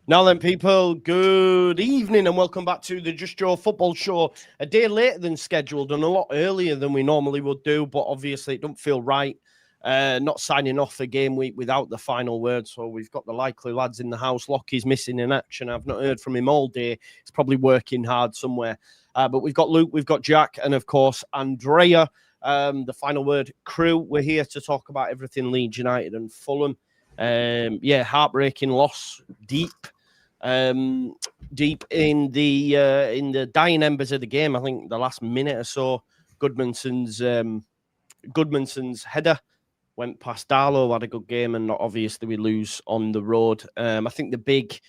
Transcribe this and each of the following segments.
Now then, people, good evening and welcome back to the Just Joe Football Show. A day later than scheduled and a lot earlier than we normally would do, but obviously it don't feel right not signing off the game week without the final word. So we've got the likely lads in the house. Lockie's missing in action. I've not heard from him all day. He's probably working hard somewhere. But we've got Luke, we've got Jack, and of course, Andrea, the final word crew. We're here to talk about everything Leeds United and Fulham. Heartbreaking loss, deep in the dying embers of the game. I think the last minute or so, Goodmanson's header went past Darlow, had a good game, and obviously we lose on the road. I think the big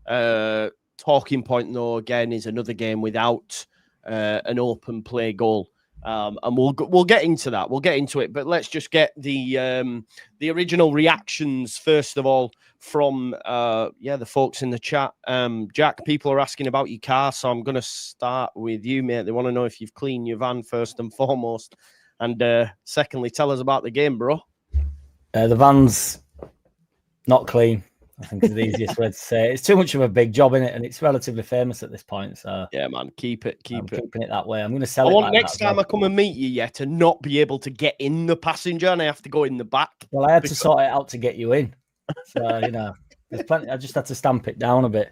talking point, though, again, is another game without an open play goal. And we'll get into that. We'll get into it, but let's just get the original reactions first of all from the folks in the chat. Jack, people are asking about your car, so I'm going to start with you, mate. They want to know if you've cleaned your van first and foremost, and secondly, tell us about the game, bro. The van's not clean. I think is the easiest way to say it. It's too much of a big job in it, and it's relatively famous at this point. So yeah, man, keeping it that way. I'm going to sell it. I want next time I come and meet you, to not be able to get in the passenger, and I have to go in the back. Well, I had to sort it out to get you in. So there's plenty. I just had to stamp it down a bit.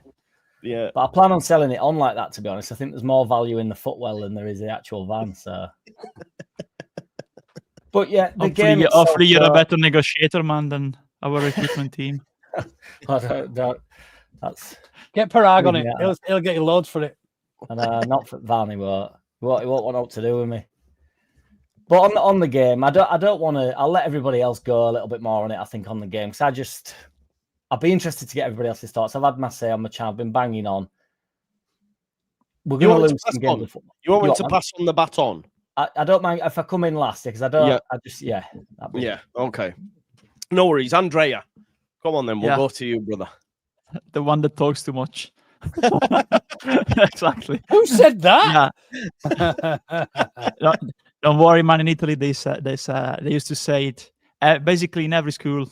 Yeah, but I plan on selling it on like that. To be honest, I think there's more value in the footwell than there is the actual van. So. But yeah, the game. Hopefully, you're a better negotiator, man, than our recruitment team. That's get Parag on it. He'll get you loads for it. And not for Van, he won't want out to do with me. But on the game, I don't want to. I'll let everybody else go a little bit more on it. I think on the game because I'd be interested to get everybody else's thoughts. I've had my say on the channel. I've been banging on. We're going to lose some games. You want me to pass on the baton? I don't mind if I come in last because I don't. Yeah. Yeah. Okay. No worries, Andrea. Come on then. We'll go to you, brother. The one that talks too much. Exactly. Who said that? Yeah. Don't worry, man. In Italy, they used to say it basically in every school,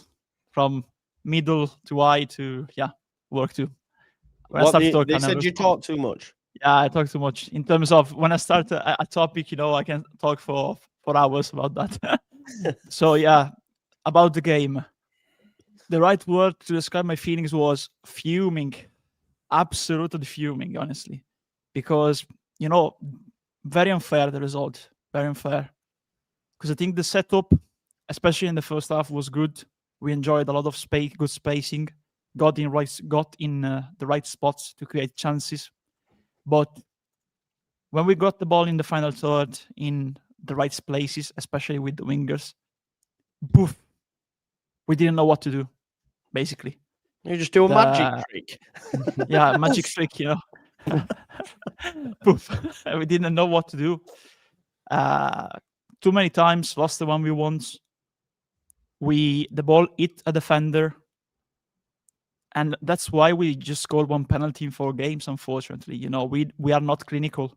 from middle to high to work to. They said you talk too much. Yeah, I talk too much. In terms of when I start a topic, I can talk for hours about that. So yeah, about the game. The right word to describe my feelings was fuming. Absolutely fuming, honestly. Because, very unfair, the result. Very unfair. Because I think the setup, especially in the first half, was good. We enjoyed a lot of good spacing. Got in the right spots to create chances. But when we got the ball in the final third in the right places, especially with the wingers, poof, we didn't know what to do. Basically, you just do a magic trick. Yeah, magic trick. Poof. We didn't know what to do. Too many times lost the 1v1s. The ball hit a defender, and that's why we just scored one penalty in 4 games. Unfortunately, we are not clinical.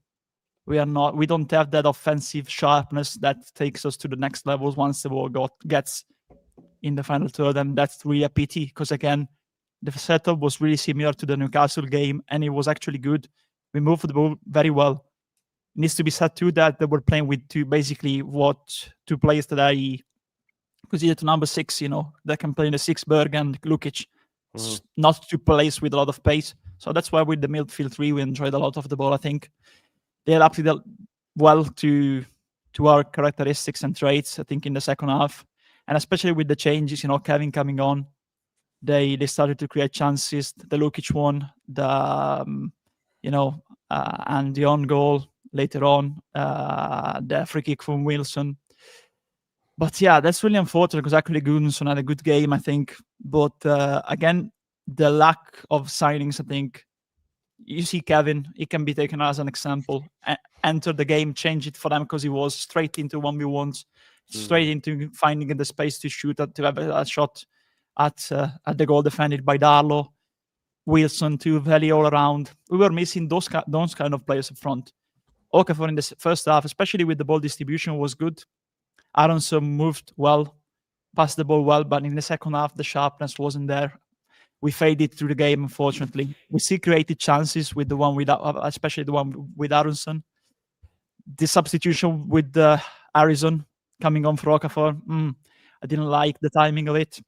We don't have that offensive sharpness that takes us to the next levels once the ball gets in the final third, and that's really a pity because again, the setup was really similar to the Newcastle game, and it was actually good. We moved the ball very well. It needs to be said too that they were playing with two players that I consider to number 6. That can play in the 6, Berg and Lukic, not two players with a lot of pace. So that's why with the midfield 3, we enjoyed a lot of the ball. I think they adapted well to our characteristics and traits. I think in the second half. And especially with the changes, Kevin coming on, they started to create chances. The Lukic one, and the own goal later on, the free kick from Wilson. But yeah, that's really unfortunate because actually Goodmanson had a good game, I think. But again, the lack of signings, I think. You see Kevin, he can be taken as an example. Enter the game, change it for them because he was straight into 1v1s. Straight into finding the space to shoot to have a shot at the goal defended by Darlow. Wilson too, very all around. We were missing those kind of players up front. Okafor in the first half, especially with the ball distribution, was good. Aronson moved well, passed the ball well, but in the second half the sharpness wasn't there. we faded through the game, unfortunately. We still created chances with the one without, especially the one with Aronson. The substitution with Harrison coming on for Okafor, I didn't like the timing of it.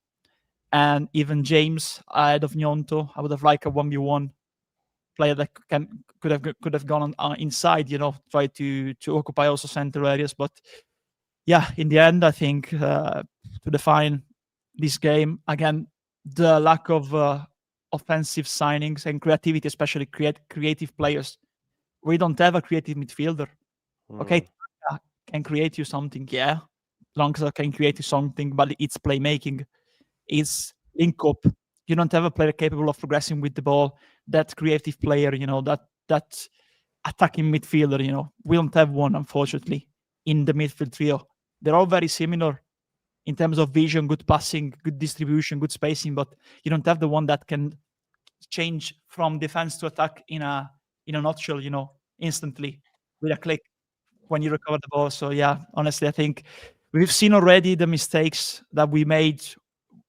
And even James ahead of Gnonto, I would have liked a 1v1 player that could have gone on inside, try to occupy also center areas. But yeah, in the end, I think to define this game again, the lack of offensive signings and creativity, especially creative players. We don't have a creative midfielder. Okay, can create you something, yeah. Lanksa can create you something, but it's playmaking. It's link up. You don't have a player capable of progressing with the ball. That creative player, that attacking midfielder, we don't have one, unfortunately, in the midfield trio. They're all very similar in terms of vision, good passing, good distribution, good spacing, but you don't have the one that can change from defense to attack in a nutshell, instantly with a click when you recover the ball. So yeah, honestly, I think we've seen already the mistakes that we made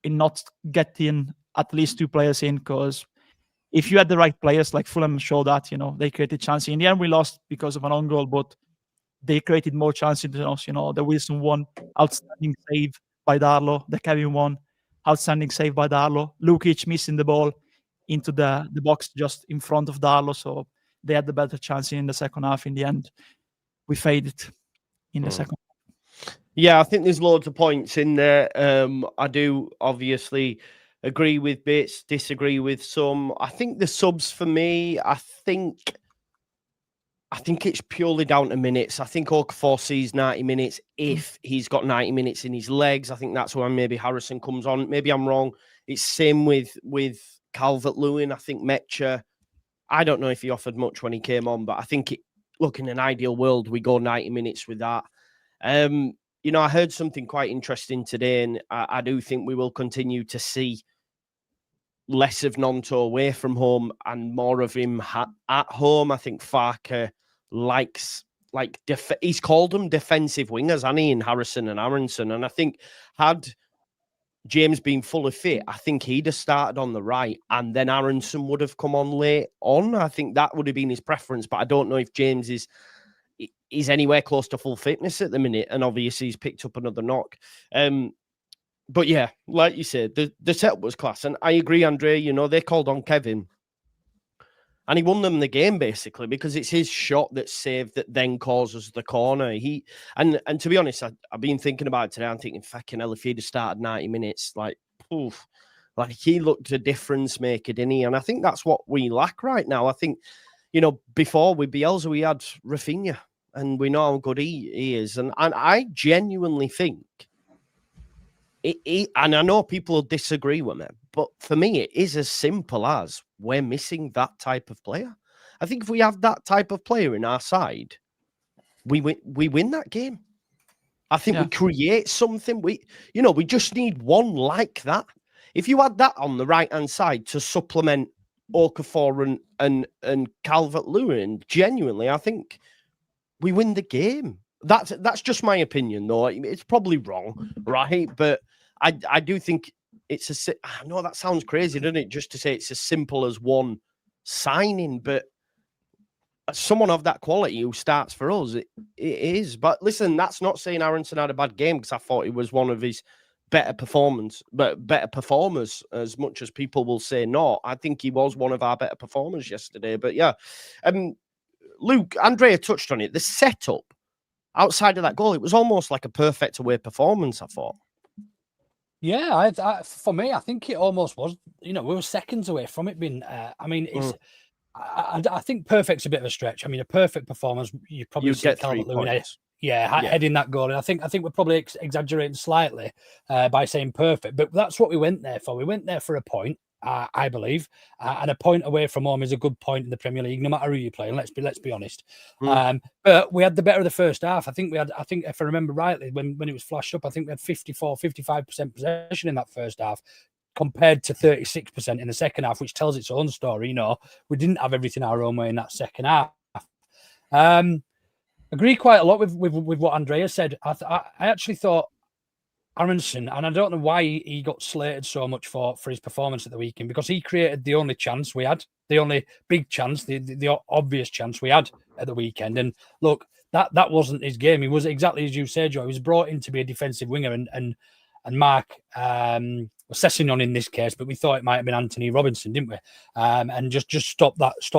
in not getting at least 2 players in, because if you had the right players, like Fulham showed that, they created chances. In the end, we lost because of an own goal, but they created more chances than us. The Wilson one, outstanding save by Darlow. The Kevin one, outstanding save by Darlow. Lukic missing the ball into the box just in front of Darlow. So they had the better chance in the second half. In the end, we faded in the second. Yeah, I think there's loads of points in there. I do obviously agree with bits, disagree with some. I think the subs for me, I think it's purely down to minutes. I think Okafor sees 90 minutes if he's got 90 minutes in his legs. I think that's where maybe Harrison comes on. Maybe I'm wrong. It's same with Calvert-Lewin. I think Mecha, I don't know if he offered much when he came on, but I think look, in an ideal world, we go 90 minutes with that. I heard something quite interesting today, and I do think we will continue to see less of Gnonto away from home and more of him at home. I think Farke likes, he's called them defensive wingers, hasn't he, in Harrison and Aronson. And I think had James been fully fit, I think he'd have started on the right and then Aronson would have come on late on. I think that would have been his preference, but I don't know if James is anywhere close to full fitness at the minute, and obviously he's picked up another knock. But yeah, like you said, the setup was class, and I agree, Andre. They called on Kevin, and he won them the game basically because it's his shot that saved that then causes the corner. And to be honest, I've been thinking about it today. I'm thinking, fucking hell, if he'd have started 90 minutes, he looked a difference maker, didn't he? And I think that's what we lack right now. I think, before with Bielsa, we had Rafinha. And we know how good he is. And I genuinely think, and I know people will disagree with me, but for me, it is as simple as we're missing that type of player. I think if we have that type of player in our side, we win that game. I think we create something. We just need one like that. If you had that on the right-hand side to supplement Okafor and Calvert-Lewin, genuinely, I think we win the game. That's just my opinion, though. It's probably wrong, right? But I do think it's I know that sounds crazy, doesn't it? Just to say it's as simple as one signing, but someone of that quality who starts for us, it is. But listen, that's not saying Aronson had a bad game, because I thought it was one of his better performers, as much as people will say not. I think he was one of our better performers yesterday. But yeah, Luke, Andrea touched on it. The setup outside of that goal, it was almost like a perfect away performance, I thought. Yeah, for me, I think it almost was. We were seconds away from it being. It's. I think perfect's a bit of a stretch. A perfect performance. You probably get Calvert-Lewin. Heading that goal. And I think we're probably exaggerating slightly by saying perfect, but that's what we went there for. We went there for a point. I believe, and a point away from home is a good point in the Premier League, no matter who you play. And let's be honest. But we had the better of the first half. I think if I remember rightly, when it was flashed up, I think we had 55% possession in that first half, compared to 36% in the second half, which tells its own story. We didn't have everything our own way in that second half. Agree quite a lot with what Andrea said. I actually thought Aronson, and I don't know why he got slated so much for his performance at the weekend, because he created the only chance we had, the only big chance, the obvious chance we had at the weekend. And look, that wasn't his game. He was exactly as you said, Joe. He was brought in to be a defensive winger, and Mark Sessegnon in this case, but we thought it might have been Anthony Robinson, didn't we? And just stop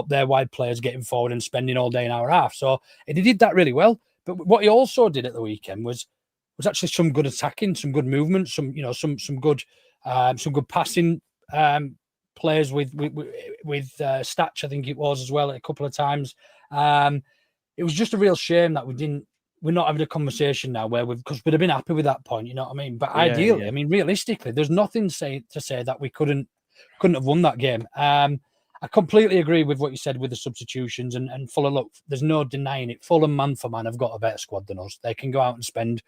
their wide players getting forward and spending all day an hour and a half. So he did that really well. But what he also did at the weekend was actually some good attacking, some good movement, some good passing plays with Statch, I think it was as well, a couple of times. It was just a real shame that we're not having a conversation now because we'd have been happy with that point, you know what I mean? But ideally, I mean, realistically, there's nothing to say that we couldn't have won that game. I completely agree with what you said with the substitutions and Fulham. Look, there's no denying it. Fulham, man for man, have got a better squad than us. They can go out and spend.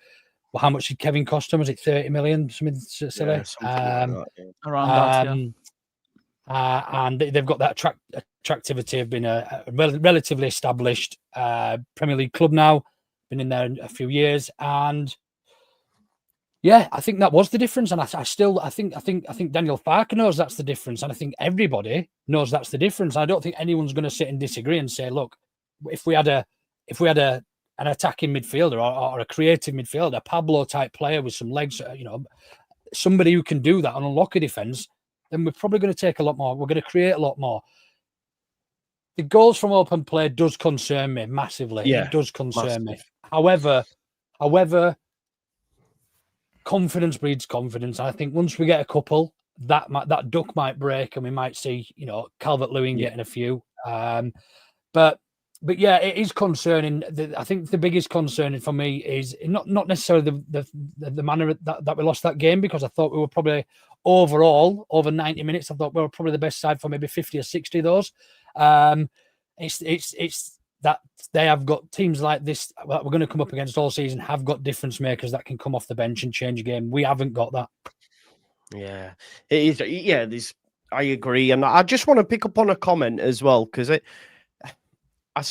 Well, how much did Kevin cost them? Was it 30 million? Something silly. Yeah, something like that, yeah. Around that, and they've got that attractivity of being a relatively established Premier League club now. Been in there a few years, and yeah, I think that was the difference. And I think Daniel Farke knows that's the difference, and I think everybody knows that's the difference. I don't think anyone's going to sit and disagree and say, look, if we had an attacking midfielder or a creative midfielder, Pablo type player with some legs, somebody who can do that and unlock a defense, then we're probably going to take a lot more. We're going to create a lot more. The goals from open play does concern me massively. Yeah, it does concern me. However, confidence breeds confidence. I think once we get a couple, that duck might break, and we might see, Calvert-Lewin getting a few. But yeah, it is concerning. I think the biggest concern for me is not necessarily the manner that we lost that game, because I thought we were probably overall over 90 minutes. I thought we were probably the best side for maybe 50 or 60 of those. It's that they have got teams like this that we're going to come up against all season have got difference makers that can come off the bench and change a game. We haven't got that. Yeah, it is. Yeah, I agree, and I just want to pick up on a comment as well, because I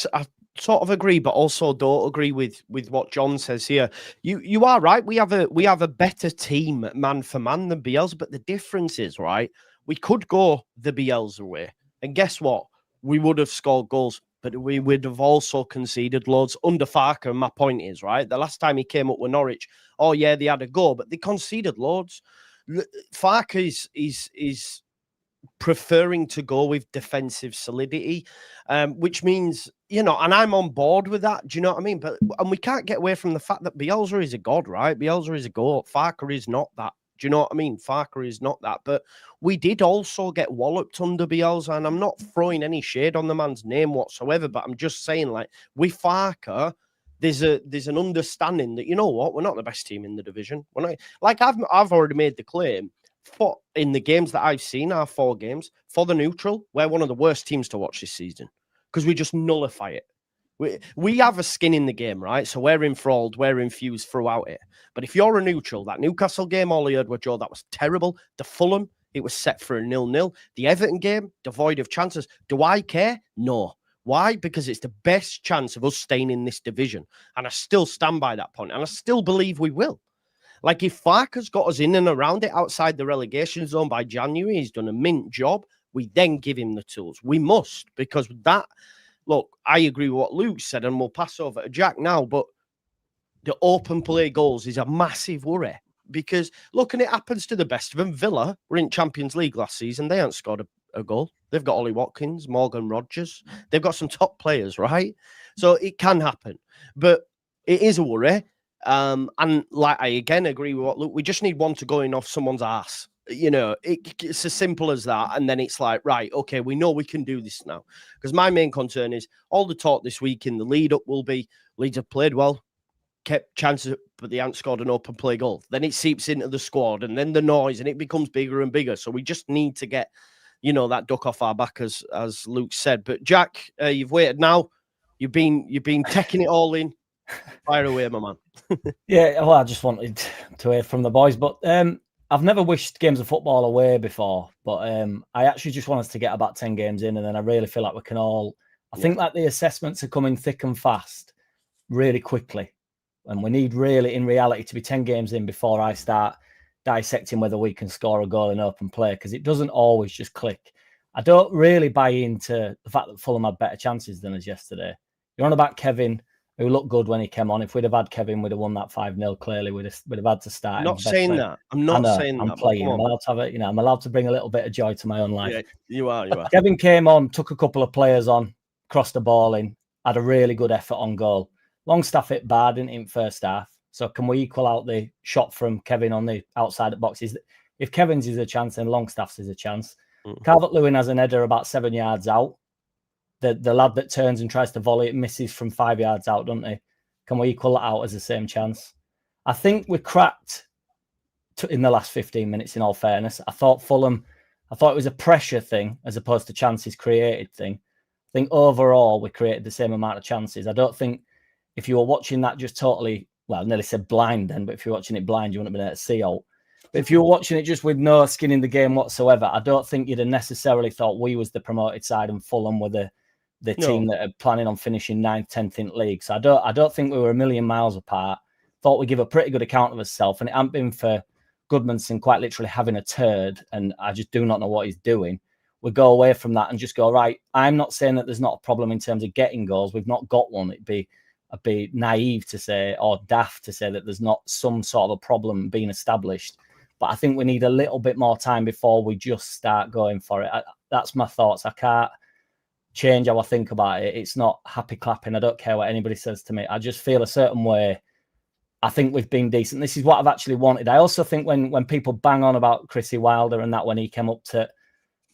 sort of agree, but also don't agree with what John says here. You are right. We have a better team man for man than Bielsa, but the difference is, right, we could go the Bielsa way, and guess what? We would have scored goals, but we would have also conceded loads under Farke. And my point is, right, the last time he came up with Norwich, oh yeah, they had a go, but they conceded loads. Farke is preferring to go with defensive solidity, which means, and I'm on board with that. Do you know what I mean? And we can't get away from the fact that Bielsa is a god, right? Bielsa is a goat. Farke is not that. Do you know what I mean? Farke is not that. But we did also get walloped under Bielsa, and I'm not throwing any shade on the man's name whatsoever, but I'm just saying, like, with Farke, there's an understanding that, you know what, we're not the best team in the division. We're not, like, I've already made the claim. In the games that I've seen, our 4 games, for the neutral, we're one of the worst teams to watch this season, because we just nullify it. We have a skin in the game, right? So we're enthralled, we're infused throughout it. But if you're a neutral, that Newcastle game, all I heard was, Joe, that was terrible. The Fulham, it was set for a 0-0. The Everton game, devoid of chances. Do I care? No. Why? Because it's the best chance of us staying in this division. And I still stand by that point. And I still believe we will. Like, if Farke's got us in and around it outside the relegation zone by January, he's done a mint job. We then give him the tools. We must, because that, look, I agree with what Luke said, and we'll pass over to Jack now, but the open play goals is a massive worry, because, look, and it happens to the best of them. Villa were in Champions League last season. They haven't scored a goal. They've got Ollie Watkins, Morgan Rogers. They've got some top players, right? So it can happen, but it is a worry. And like, I again agree with what Luke, we just need one to go in off someone's ass. It's as simple as that. And then it's like, right, okay, we know we can do this now. Because my main concern is all the talk this week in the lead up will be Leeds have played well, kept chances, but they haven't scored an open play goal. Then it seeps into the squad, and then the noise, and it becomes bigger and bigger. So we just need to get, that duck off our back, as Luke said. But Jack, you've waited now. You've been taking it all in. Fire away, my man. Yeah, well, I just wanted to hear from the boys, but I've never wished games of football away before, but I actually just want us to get about 10 games in, and then I really feel like we can all. I think like the assessments are coming thick and fast, really quickly. And we need really, in reality, to be 10 games in before I start dissecting whether we can score a goal in open play, because it doesn't always just click. I don't really buy into the fact that Fulham had better chances than us yesterday. You're on about Kevin, who looked good when he came on. If we'd have had Kevin, we'd have won that 5-0 clearly. We'd have had to start. I'm not saying that. I'm not saying that. I'm playing. I'm allowed to have it. I'm allowed to bring a little bit of joy to my own life. Yeah, you are. Kevin came on, took a couple of players on, crossed the ball in, had a really good effort on goal. Longstaff hit bad in first half. So can we equal out the shot from Kevin on the outside of boxes? If Kevin's is a chance, then Longstaff's is a chance. Calvert-Lewin has an header about 7 yards out. The lad that turns and tries to volley it misses from 5 yards out, doesn't he? Can we equal that out as the same chance? I think we cracked in the last 15 minutes, in all fairness. I thought it was a pressure thing as opposed to chances created thing. I think overall we created the same amount of chances. I don't think if you were watching that just totally, well, I nearly said blind then, but if you're watching it blind, you wouldn't have been able to see out. But if you were watching it just with no skin in the game whatsoever, I don't think you'd have necessarily thought we was the promoted side and Fulham were the team that are planning on finishing 9th, 10th in league. So I don't think we were a million miles apart. Thought we'd give a pretty good account of ourselves, and it hadn't been for Goodmanson quite literally having a turd, and I just do not know what he's doing. We go away from that and just go, right, I'm not saying that there's not a problem in terms of getting goals. We've not got one. I'd be naive to say, or daft to say, that there's not some sort of a problem being established. But I think we need a little bit more time before we just start going for it. That's my thoughts. I can't change how I think about it. It's not happy clapping. I don't care what anybody says to me. I just feel a certain way. I think we've been decent. This is what I've actually wanted. I also think when people bang on about Chrissy Wilder and that when he came up to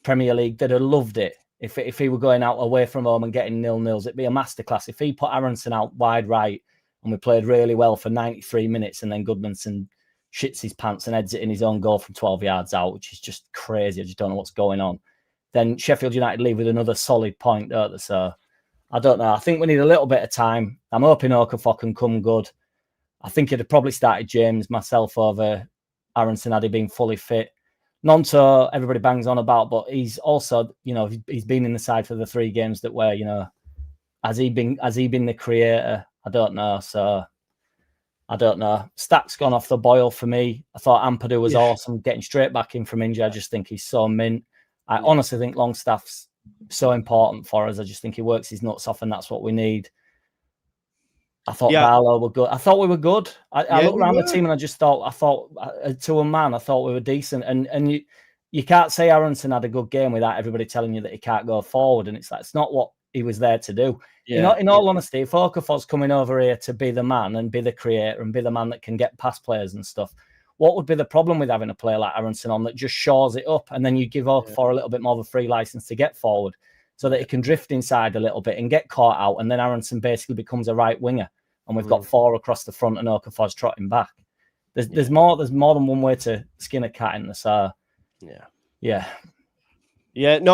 Premier League, they'd have loved it. If he were going out away from home and getting 0-0s, it'd be a masterclass. If he put Aronson out wide right and we played really well for 93 minutes and then Goodmanson shits his pants and heads it in his own goal from 12 yards out, which is just crazy. I just don't know what's going on. Then Sheffield United leave with another solid point, don't they? So I don't know. I think we need a little bit of time. I'm hoping Okafor can come good. I think he'd have probably started James myself over Aronson had he been fully fit. Nonto, everybody bangs on about, but he's also, he's been in the side for the 3 games that were, has he been the creator? I don't know. So I don't know. Stack's gone off the boil for me. I thought Ampadu was awesome, getting straight back in from injury. I just think he's so mint. I honestly think Longstaff's so important for us. I just think he works his nuts off, and that's what we need. I thought Barlow were good. I thought we were good. I looked around the team and I thought to a man, I thought we were decent. And you can't say Aronson had a good game without everybody telling you that he can't go forward. And it's not what he was there to do. Yeah. In all honesty, if Okafor's coming over here to be the man and be the creator and be the man that can get past players and stuff, what would be the problem with having a player like Aronson on that just shores it up, and then you give Okafor a little bit more of a free license to get forward so that he can drift inside a little bit and get caught out, and then Aronson basically becomes a right winger, and we've got 4 across the front and Okafor's trotting back. There's more than one way to skin a cat in this. No,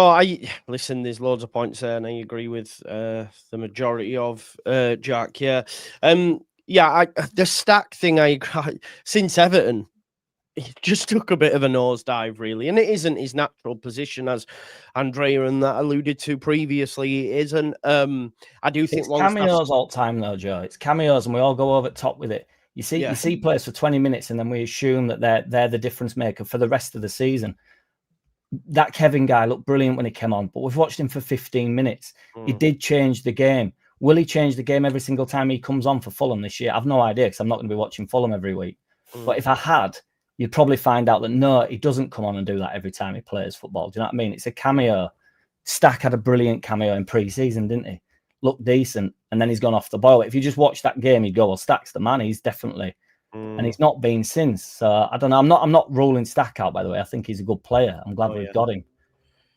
I listen. There's loads of points there, and I agree with the majority of Jack. The Stack thing. Since Everton, he just took a bit of a nosedive, really, and it isn't his natural position, as Andrea and that alluded to previously. It isn't. I do think it's cameos all the time, though, Joe. It's cameos, and we all go over the top with it. You see players for 20 minutes, and then we assume that they're the difference maker for the rest of the season. That Kevin guy looked brilliant when he came on, but we've watched him for 15 minutes. He did change the game. Will he change the game every single time he comes on for Fulham this year? I've no idea, because I'm not going to be watching Fulham every week. But if I had, you'd probably find out that no, he doesn't come on and do that every time he plays football. Do you know what I mean? It's a cameo. Stack had a brilliant cameo in pre-season, didn't he? Looked decent, and then he's gone off the boil. If you just watch that game, you'd go, well, Stack's the man. He's definitely... And he's not been since. So I don't know. I'm not ruling Stack out, by the way. I think he's a good player. I'm glad we've got him.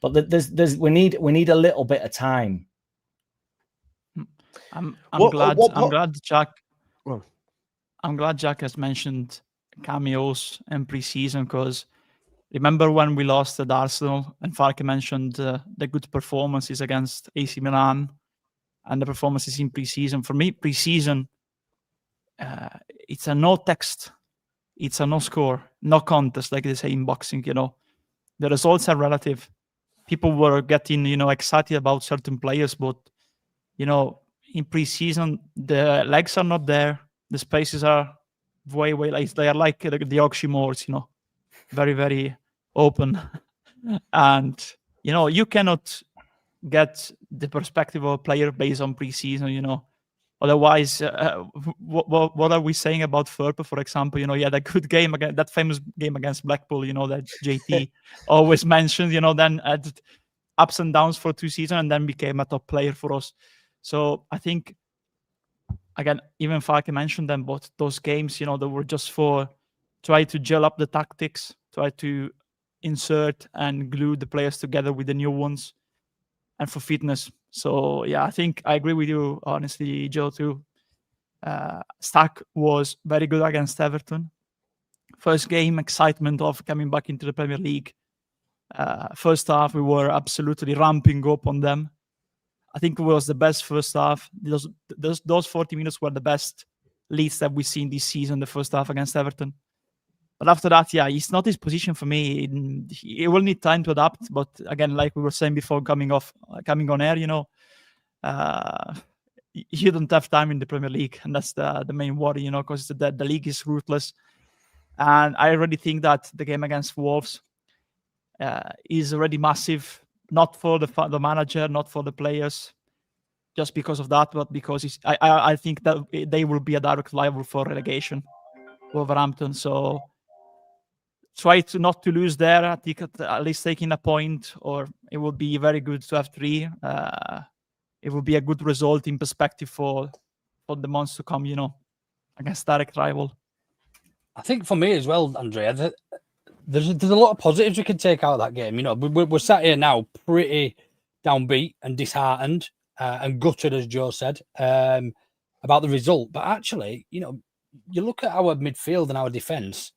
But we need a little bit of time. I'm glad Jack. Well, I'm glad Jack has mentioned cameos in pre-season, because remember when we lost at Arsenal and Farke mentioned the good performances against AC Milan and the performances in pre-season. For me, pre-season, it's a no text, it's a no score, no contest, like they say in boxing. The results are relative. People were getting excited about certain players, but in pre-season the legs are not there, The spaces are way like they are like the oxymores, very, very open. And you cannot get the perspective of a player based on preseason. Otherwise, what are we saying about Ferper, for example? He had a good game against that famous game against Blackpool. That JT always mentions. Then had ups and downs for 2 seasons, and then became a top player for us. So I think, again, even Farke mentioned them, but those games, they were just for try to gel up the tactics, try to insert and glue the players together with the new ones, and for fitness. So yeah, I think I agree with you, honestly, Joe, too. Stack was very good against Everton. First game, excitement of coming back into the Premier League. First half, we were absolutely ramping up on them. I think it was the best first half. Those 40 minutes were the best Leeds that we've seen this season, the first half against Everton. But after that, yeah, it's not his position for me. He will need time to adapt. But again, like we were saying before coming on air, you don't have time in the Premier League. And that's the main worry, because the league is ruthless. And I already think that the game against Wolves is already massive. Not for the manager, not for the players, just because of that, but because I think that they will be a direct rival for relegation, Wolverhampton. So try to not to lose there. I think at least taking a point, or it would be very good to have 3. It would be a good result in perspective for the months to come, against direct rival. I think for me as well, Andrea, there's a lot of positives we can take out of that game. We're sat here now pretty downbeat and disheartened and gutted, as Joe said, about the result. But actually, you look at our midfield and our defence.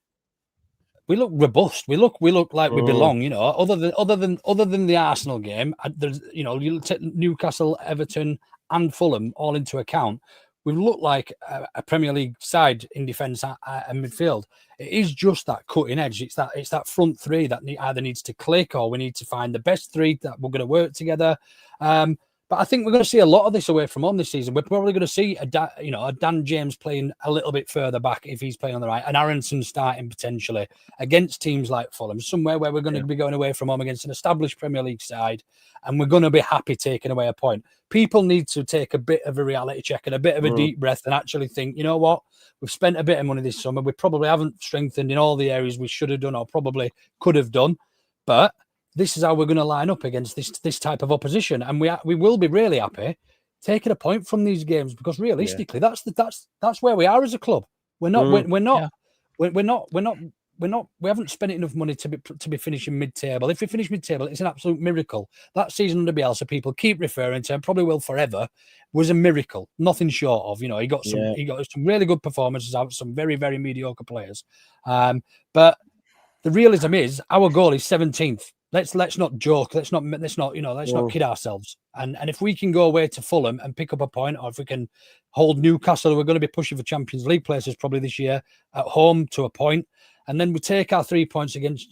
We look robust. We look like we belong. Other than the Arsenal game, there's you take Newcastle, Everton, and Fulham all into account. We look like a Premier League side in defence and midfield. It is just that cutting edge. It's that front 3 that either needs to click, or we need to find the best 3 that we're going to work together. But I think we're going to see a lot of this away from home this season. We're probably going to see a Dan James playing a little bit further back if he's playing on the right, and Aronson starting potentially against teams like Fulham, somewhere where we're going to be going away from home against an established Premier League side, and we're going to be happy taking away a point. People need to take a bit of a reality check and a bit of a deep breath and actually think, you know what? We've spent a bit of money this summer. We probably haven't strengthened in all the areas we should have done or probably could have done, but this is how we're going to line up against this type of opposition, and we will be really happy taking a point from these games, because realistically, that's where we are as a club. We haven't spent enough money to be finishing mid-table. If we finish mid-table, it's an absolute miracle. That season under Bielsa, people keep referring to, and probably will forever, was a miracle. Nothing short of. He got some really good performances out of some very, very mediocre players. But the realism is our goal is 17th. Let's not joke. Let's not kid ourselves. And if we can go away to Fulham and pick up a point, or if we can hold Newcastle, we're going to be pushing for Champions League places probably this year at home to a point, and then we take our 3 points against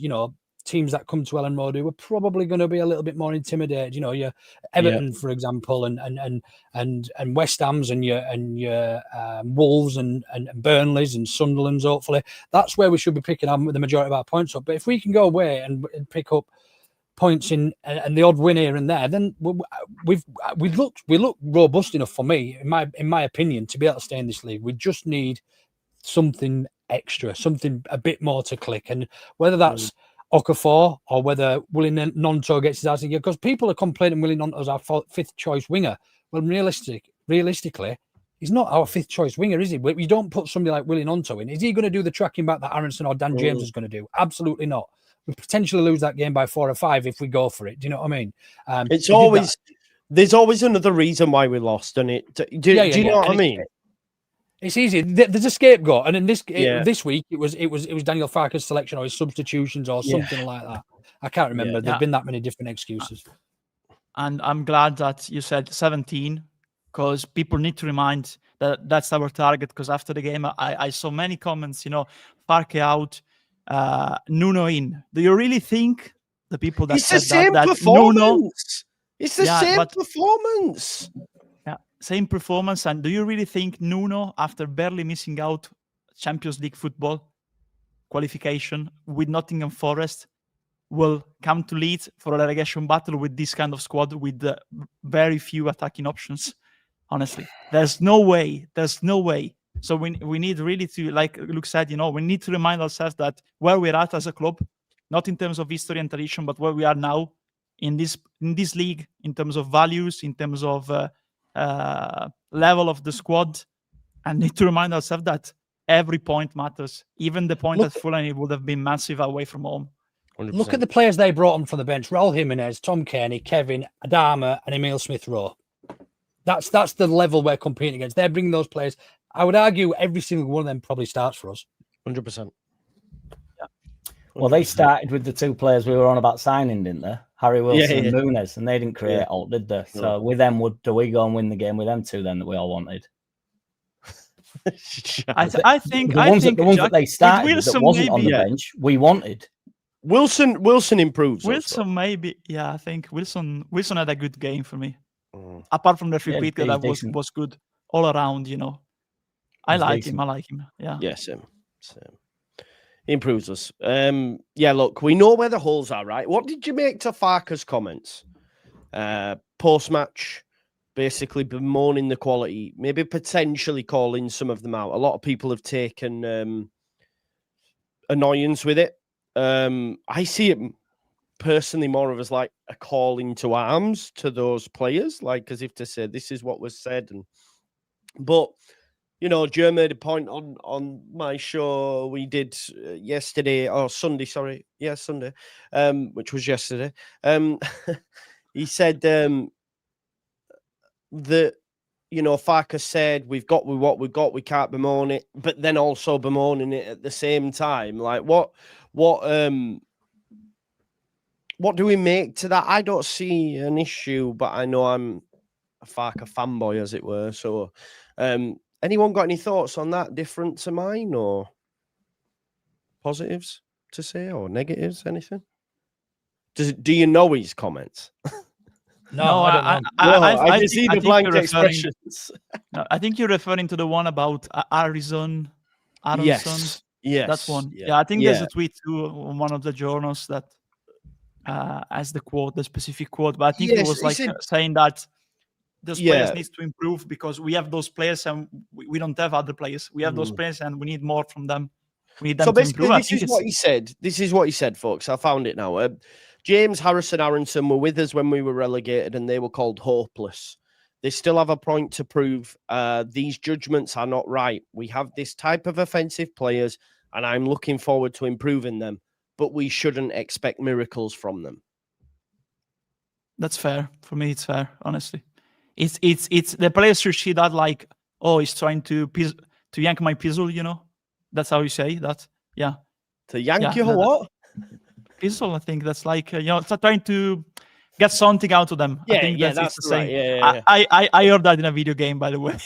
teams that come to Ellen Road, we're probably going to be a little bit more intimidated. Your Everton, for example, and West Ham's and your Wolves and Burnley's and Sunderland's. Hopefully, that's where we should be picking up the majority of our points up. But if we can go away and pick up points in and the odd win here and there, then we look robust enough for me, in my opinion, to be able to stay in this league. We just need something extra, something a bit more to click, and whether that's Okafor or whether Willie Gnonto gets his ass in gear, because people are complaining Willie Gnonto as our 5th choice winger. Well, realistically, he's not our 5th choice winger, is he? We don't put somebody like Willie Gnonto in. Is he going to do the tracking back that Aronson or Dan James is going to do? Absolutely not. We potentially lose that game by 4 or 5 if we go for it. Do you know what I mean? There's always another reason why we lost, and do you know what I mean? It's easy. There's a scapegoat, and in this week it was Daniel Farke's selection or his substitutions or something like that. I can't remember. There've been that many different excuses. And I'm glad that you said 17, because people need to remind that that's our target. Because after the game, I saw many comments. Farke out, Nuno in. Do you really think the people that it's the same performance? Nuno, it's the same performance. Yeah, same performance. And do you really think Nuno, after barely missing out Champions League football qualification with Nottingham Forest, will come to Leeds for a relegation battle with this kind of squad with very few attacking options? Honestly, there's no way. There's no way. So we need really to, like Luke said, we need to remind ourselves that where we're at as a club, not in terms of history and tradition, but where we are now in this league, in terms of values, in terms of level of the squad, and need to remind ourselves that every point matters. Even the point at Fulham would have been massive away from home. 100%. Look at the players they brought on from the bench: Raul Jimenez, Tom Kearney, Kevin, Adama, and Emile Smith-Rowe. That's the level we're competing against. They're bringing those players. I would argue every single one of them probably starts for us. 100%. Yeah. Well, they started with the two players we were on about signing, didn't they? Harry Wilson and Muniz, and they didn't create alt, did they? No. So with them, do we go and win the game with them two then that we all wanted? I think the ones that they started that wasn't on the bench, we wanted. Wilson improves. Wilson also. Maybe, yeah. I think Wilson had a good game for me. Apart from the free kick, that was good all around. I like him. Yeah. Yeah, same. He improves us. Yeah, look, we know where the holes are, right? What did you make to Farke's comments post-match? Basically bemoaning the quality, maybe potentially calling some of them out. A lot of people have taken annoyance with it. I see it personally more of as like a calling to arms to those players, like as if to say this is what was said. But Joe made a point on my show we did yesterday or Sunday, sorry, Sunday, which was yesterday. He said that Farke said we've got what we've got, we can't bemoan it, but then also bemoaning it at the same time. Like what do we make to that? I don't see an issue, but I know I'm a Farke fanboy, as it were. So anyone got any thoughts on that different to mine, or positives to say, or negatives, anything? Do you know his comments? No, I don't know. I can see the blank expressions. No, I think you're referring to the one about Aronson. Yes, that one. Yeah, I think there's a tweet too on one of the journals that has the specific quote. But I think it was like saying that those players need to improve because we have those players and we don't have other players. We have those players and we need more from them. We need them to improve. This is what he said. This is what he said, folks. I found it now. James, Harris and Aronson were with us when we were relegated and they were called hopeless. They still have a point to prove. These judgments are not right. We have this type of offensive players and I'm looking forward to improving them, but we shouldn't expect miracles from them. That's fair. For me, it's fair, honestly. It's the players should see that like, oh, he's trying to yank my pizzle, That's how you say that. Yeah. To yank your what? Pizzle, I think that's like trying to get something out of them. I think that's the same. Yeah. I heard that in a video game, by the way.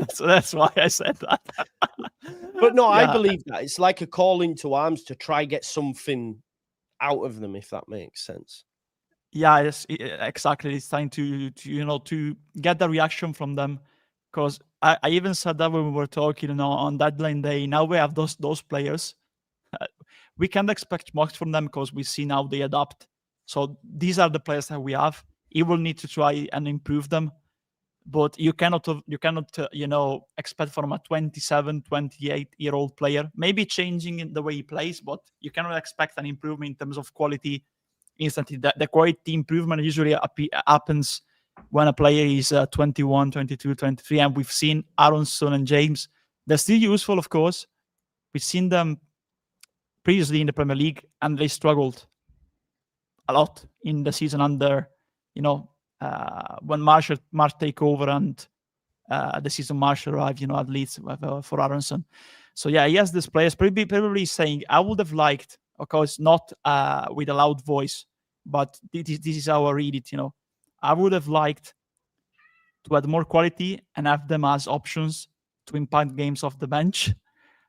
that's why I said that. But no, I believe that it's like a calling to arms to try get something out of them, if that makes sense. Yeah, yes, exactly. It's trying to get the reaction from them, because I even said that when we were talking on deadline day. Now we have those players. We can't expect much from them because we see now they adapt. So these are the players that we have. He will need to try and improve them, but you cannot expect from a 27, 28-year-old player, maybe changing in the way he plays, but you cannot expect an improvement in terms of quality instantly. The quality improvement usually happens when a player is 21, 22, 23, and we've seen Aronson and James. They're still useful, of course. We've seen them previously in the Premier League, and they struggled a lot in the season under, when Marsh take over and the season Marsh arrived, at Leeds for Aronson. So yeah, he has this players probably saying, I would have liked, of course, not with a loud voice, but this is how I read it. I would have liked to add more quality and have them as options to impact games off the bench.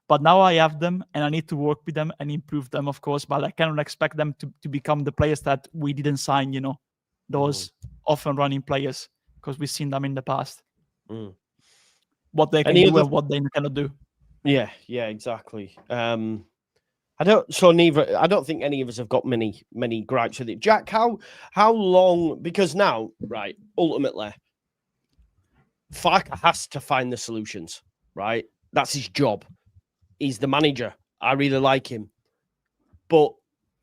But now I have them and I need to work with them and improve them, of course. But I cannot expect them to become the players that we didn't sign, those often running players. because we've seen them in the past. Mm. What they can do and what they cannot do. Yeah, exactly. I don't think any of us have got many gripes with it. Jack, how long? Because now, right, ultimately, Farke has to find the solutions, right? That's his job. He's the manager. I really like him. But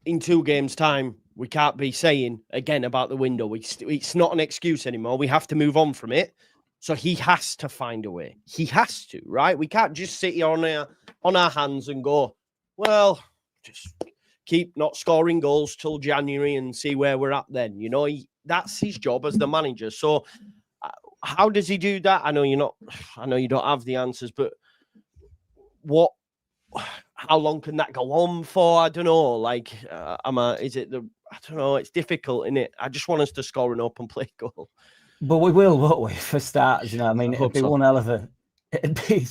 in 2 games' time, we can't be saying again about the window. It's not an excuse anymore. We have to move on from it. So he has to find a way. He has to, right? We can't just sit here on our hands and go, well, just keep not scoring goals till January and see where we're at then. You know, that's his job as the manager. So how does he do that? I know you don't have the answers, but how long can that go on for? I don't know. Like, I don't know. It's difficult, isn't it? I just want us to score an open play goal. But we will, won't we? For starters, you know, I mean, it'd be one hell of a. It'd be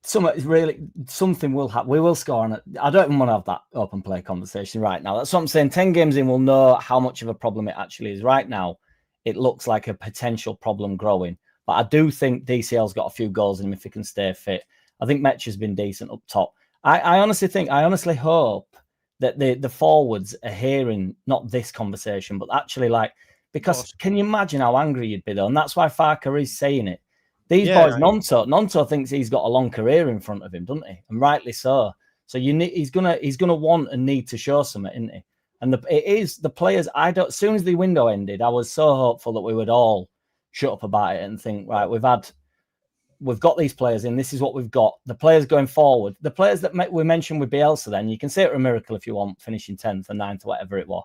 something will happen. We will score on it. I don't even want to have that open play conversation right now. That's what I'm saying. 10 games in, we'll know how much of a problem it actually is. Right now, it looks like a potential problem growing. But I do think DCL's got a few goals in him if he can stay fit. I think Metch has been decent up top. I honestly hope that the forwards are hearing not this conversation, but actually because can you imagine how angry you'd be though? And that's why Farke is saying it. These boys, Nonto thinks he's got a long career in front of him, doesn't he? And rightly so. So he's gonna want and need to show something, isn't he? And it is the players. As soon as the window ended, I was so hopeful that we would all shut up about it and think, right, we've got these players in. This is what we've got. The players going forward, the players that we mentioned with Bielsa. Then you can say it were a miracle if you want, finishing 10th or 9th or whatever it was.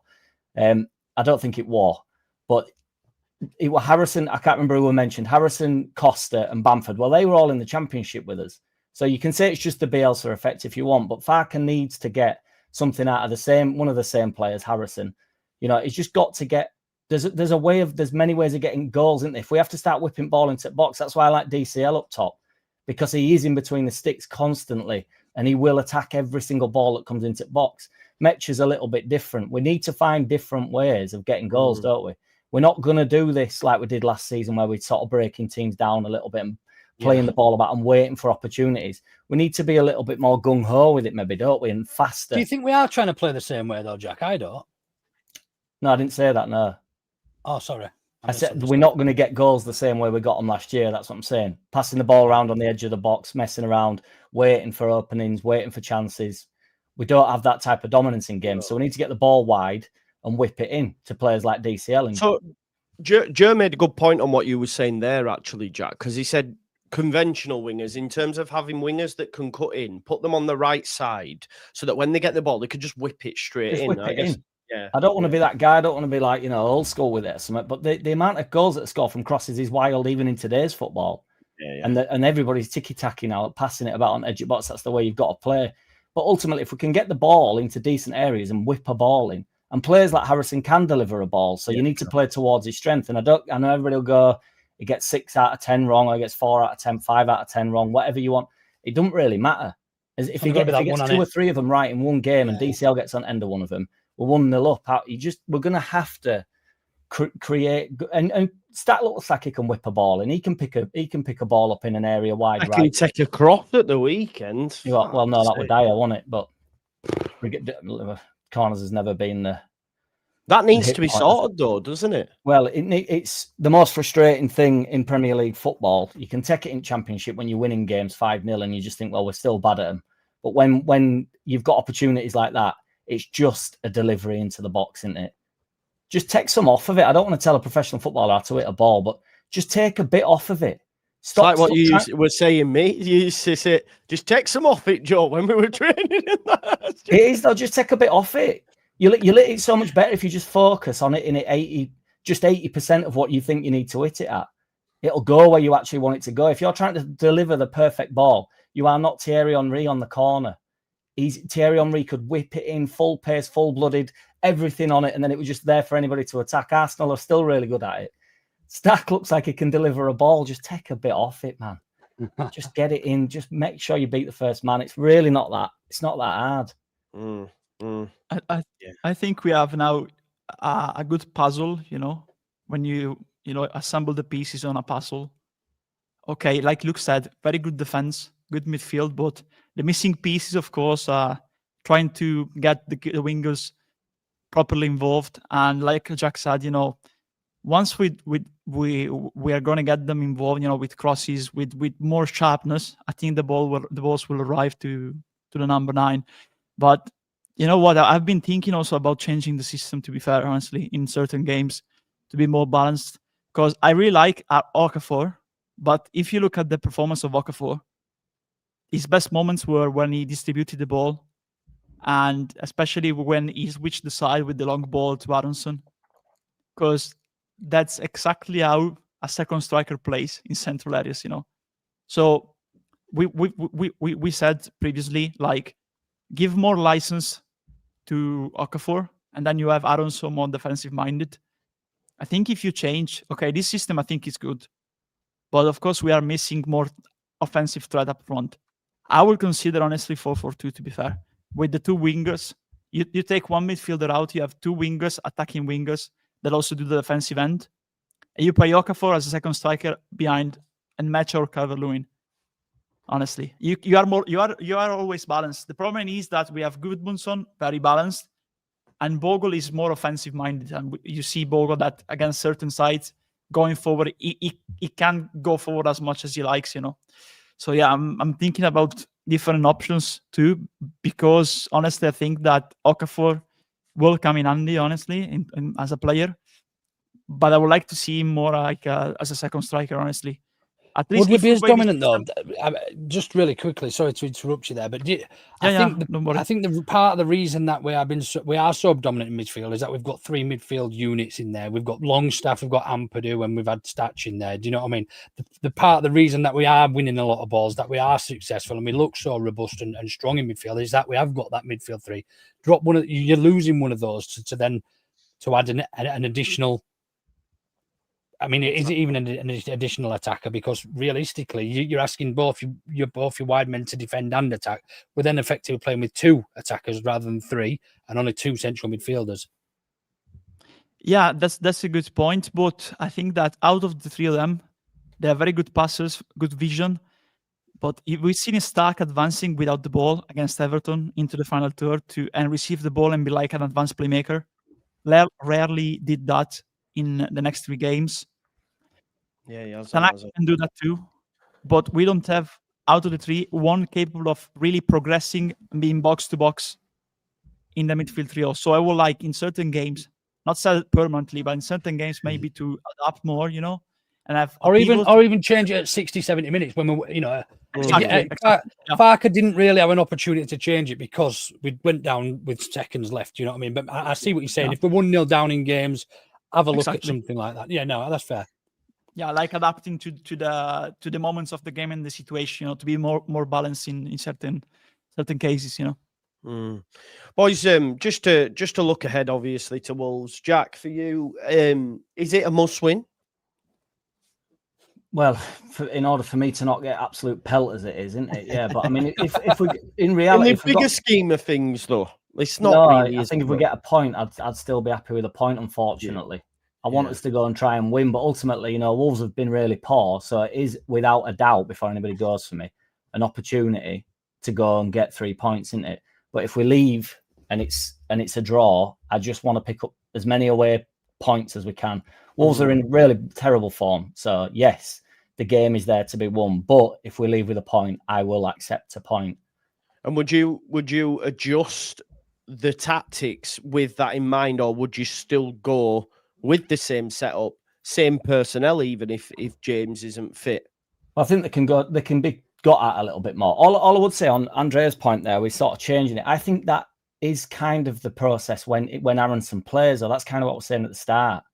I don't think it was, but it was Harrison. I can't remember who we mentioned. Harrison, Costa, and Bamford. Well, they were all in the Championship with us. So you can say it's just the Bielsa effect if you want, but Farke needs to get something out of one of the same players, Harrison. You know, he's just got to get. There's many ways of getting goals, isn't there? If we have to start whipping ball into the box, that's why I like DCL up top, because he is in between the sticks constantly and he will attack every single ball that comes into the box. Metch is a little bit different. We need to find different ways of getting goals, don't we? We're not going to do this like we did last season where we're sort of breaking teams down a little bit and playing the ball about and waiting for opportunities. We need to be a little bit more gung-ho with it maybe, don't we? And faster. Do you think we are trying to play the same way though, Jack? I don't. No, I didn't say that, no. Oh, sorry. I said we're not going to get goals the same way we got them last year. That's what I'm saying. Passing the ball around on the edge of the box, messing around, waiting for openings, waiting for chances. We don't have that type of dominance in games. So we need to get the ball wide and whip it in to players like DCL. So Joe made a good point on what you were saying there, actually, Jack, because he said conventional wingers, in terms of having wingers that can cut in, put them on the right side so that when they get the ball, they could just whip it straight in. I guess. Yeah, I don't want to be that guy. I don't want to be like, old school with it or something. But the amount of goals that are scored from crosses is wild, even in today's football. And everybody's ticky-tacky now, passing it about on edge of box. That's the way you've got to play. But ultimately, if we can get the ball into decent areas and whip a ball in, and players like Harrison can deliver a ball, so you need to play towards his strength. And I know everybody will go, he gets 6 out of 10 wrong, or he gets 4 out of 10, 5 out of 10 wrong, whatever you want. It doesn't really matter. If he gets 2 or 3 of them right in one game, and DCL gets on end of one of them, we're 1-0 up. We're going to have to create and Stat looks like he can whip a ball, and he can pick a ball up in an area wide. Can he take a cross at the weekend? Well, no, that would die, wasn't it? But corners has never been the. That needs to be sorted, though, doesn't it? Well, it's the most frustrating thing in Premier League football. You can take it in Championship when you're winning games 5-0, and you just think, well, we're still bad at them. But when you've got opportunities like that, it's just a delivery into the box, isn't it? Just take some off of it. I don't want to tell a professional footballer how to hit a ball, but just take a bit off of it. It's like what you were saying, mate. You used to say, just take some off it, Joe, when we were training in that. It is, though. Just take a bit off it. You hit it so much better if you just focus on it in 80% of what you think you need to hit it at. It'll go where you actually want it to go. If you're trying to deliver the perfect ball, you are not Thierry Henry on the corner. Thierry Henry could whip it in full pace, full-blooded, everything on it, and then it was just there for anybody to attack. Arsenal are still really good at it. Stack looks like he can deliver a ball. Just take a bit off it, man. Just get it in. Just make sure you beat the first man. It's really not that. It's not that hard. I think we have now a good puzzle. When you assemble the pieces on a puzzle. Okay, like Luke said, very good defense, good midfield, but the missing pieces, of course, are trying to get the wingers properly involved. And like Jack said, once we are going to get them involved, with crosses, with more sharpness, I think the balls will arrive to the number 9. But you know what? I've been thinking also about changing the system, to be fair, honestly, in certain games to be more balanced, because I really like Okafor. But if you look at the performance of Okafor, his best moments were when he distributed the ball, and especially when he switched the side with the long ball to Aronson, because that's exactly how a second striker plays in central areas, So we said previously, like, give more license to Okafor, and then you have Aronson more defensive minded. I think if you change, okay, this system I think is good, but of course we are missing more offensive threat up front. I would consider honestly 4-4-2, to be fair, with the 2 wingers. You take one midfielder out, you have 2 wingers, attacking wingers that also do the defensive end, and you play Okafor as a second striker behind and match or Calvert-Lewin. Honestly, you are always balanced. The problem is that we have Gudmundsson, very balanced, and Bogle is more offensive minded. And you see Bogle that against certain sides going forward, he can't go forward as much as he likes, So yeah, I'm thinking about different options too, because honestly, I think that Okafor will come in handy, honestly, as a player. But I would like to see him more like as a second striker, honestly. At least would we be as dominant though? Just really quickly, sorry to interrupt you there, but I think the part of the reason that we are so dominant in midfield is that we've got 3 midfield units in there. We've got Longstaff, we've got Ampadu, and we've had Statch in there. Do you know what I mean? The part of the reason that we are winning a lot of balls, that we are successful, and we look so robust and strong in midfield is that we have got that midfield 3. Drop one you're losing one of those to add an additional. I mean, is it even an additional attacker? Because realistically, you're asking both your wide men to defend and attack. We're then effectively playing with 2 attackers rather than 3, and only 2 central midfielders. Yeah, that's a good point. But I think that out of the 3 of them, they are very good passers, good vision. But we've seen Stark advancing without the ball against Everton into the final third and receive the ball and be like an advanced playmaker. Rarely did that in the next 3 games. Yeah, he has. Can do that too, but we don't have, out of the 3, one capable of really progressing and being box to box in the midfield trio. So I would like in certain games, not sell it permanently, but in certain games maybe to adapt more, and have or even change it at 60, 70 minutes when we, Exactly. Farker didn't really have an opportunity to change it because we went down with seconds left. You know what I mean? But I see what you're saying. Yeah. If we're 1-0 down in games, have a look at something like that. Yeah, no, that's fair. Yeah, like adapting to the moments of the game and the situation, to be more balanced in certain cases, Boys, just to look ahead, obviously, to Wolves. Jack, for you, is it a must-win? Well, in order for me to not get absolute pelt as it is, isn't it? Yeah, but I mean, if we in reality, in the bigger scheme of things, though, it's not really. I think if we get a point, I'd still be happy with a point. Unfortunately, I want us to go and try and win, but ultimately, Wolves have been really poor, so it is without a doubt, before anybody goes for me, an opportunity to go and get 3 points, isn't it? But if we leave and it's a draw, I just want to pick up as many away points as we can. Wolves are in really terrible form, so yes, the game is there to be won. But if we leave with a point, I will accept a point. And would you adjust the tactics with that in mind, or would you still go with the same setup, same personnel, even if James isn't fit? Well, I think they can be got at a little bit more. All I would say on Andrea's point there, we're sort of changing it. I think that is kind of the process when Aronson plays, or that's kind of what I was saying at the start.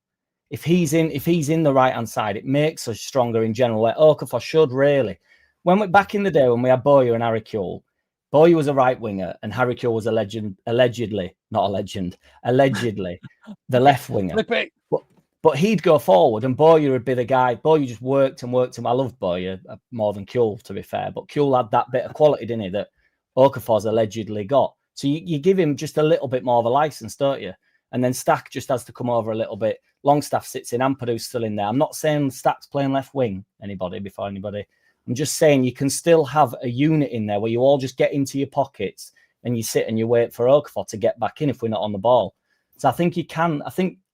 If he's in the right hand side, it makes us stronger in general. Where Okafor should really, back in the day when we had Bowyer and Harry Kewell, Bowyer was a right winger and Harry Kewell was allegedly the left winger. But he'd go forward and Bowyer would be the guy. Bowyer just worked him. I loved Bowyer more than Kewell, to be fair. But Kewell had that bit of quality, didn't he, that Okafor's allegedly got. So you give him just a little bit more of a license, don't you? and then Stack just has to come over a little bit. Longstaff sits in, Ampadu's still in there. I'm not saying Stack's playing left wing, anybody. I'm just saying you can still have a unit in there where you all just get into your pockets and you sit and you wait for Okafor to get back in if we're not on the ball. So I think you can.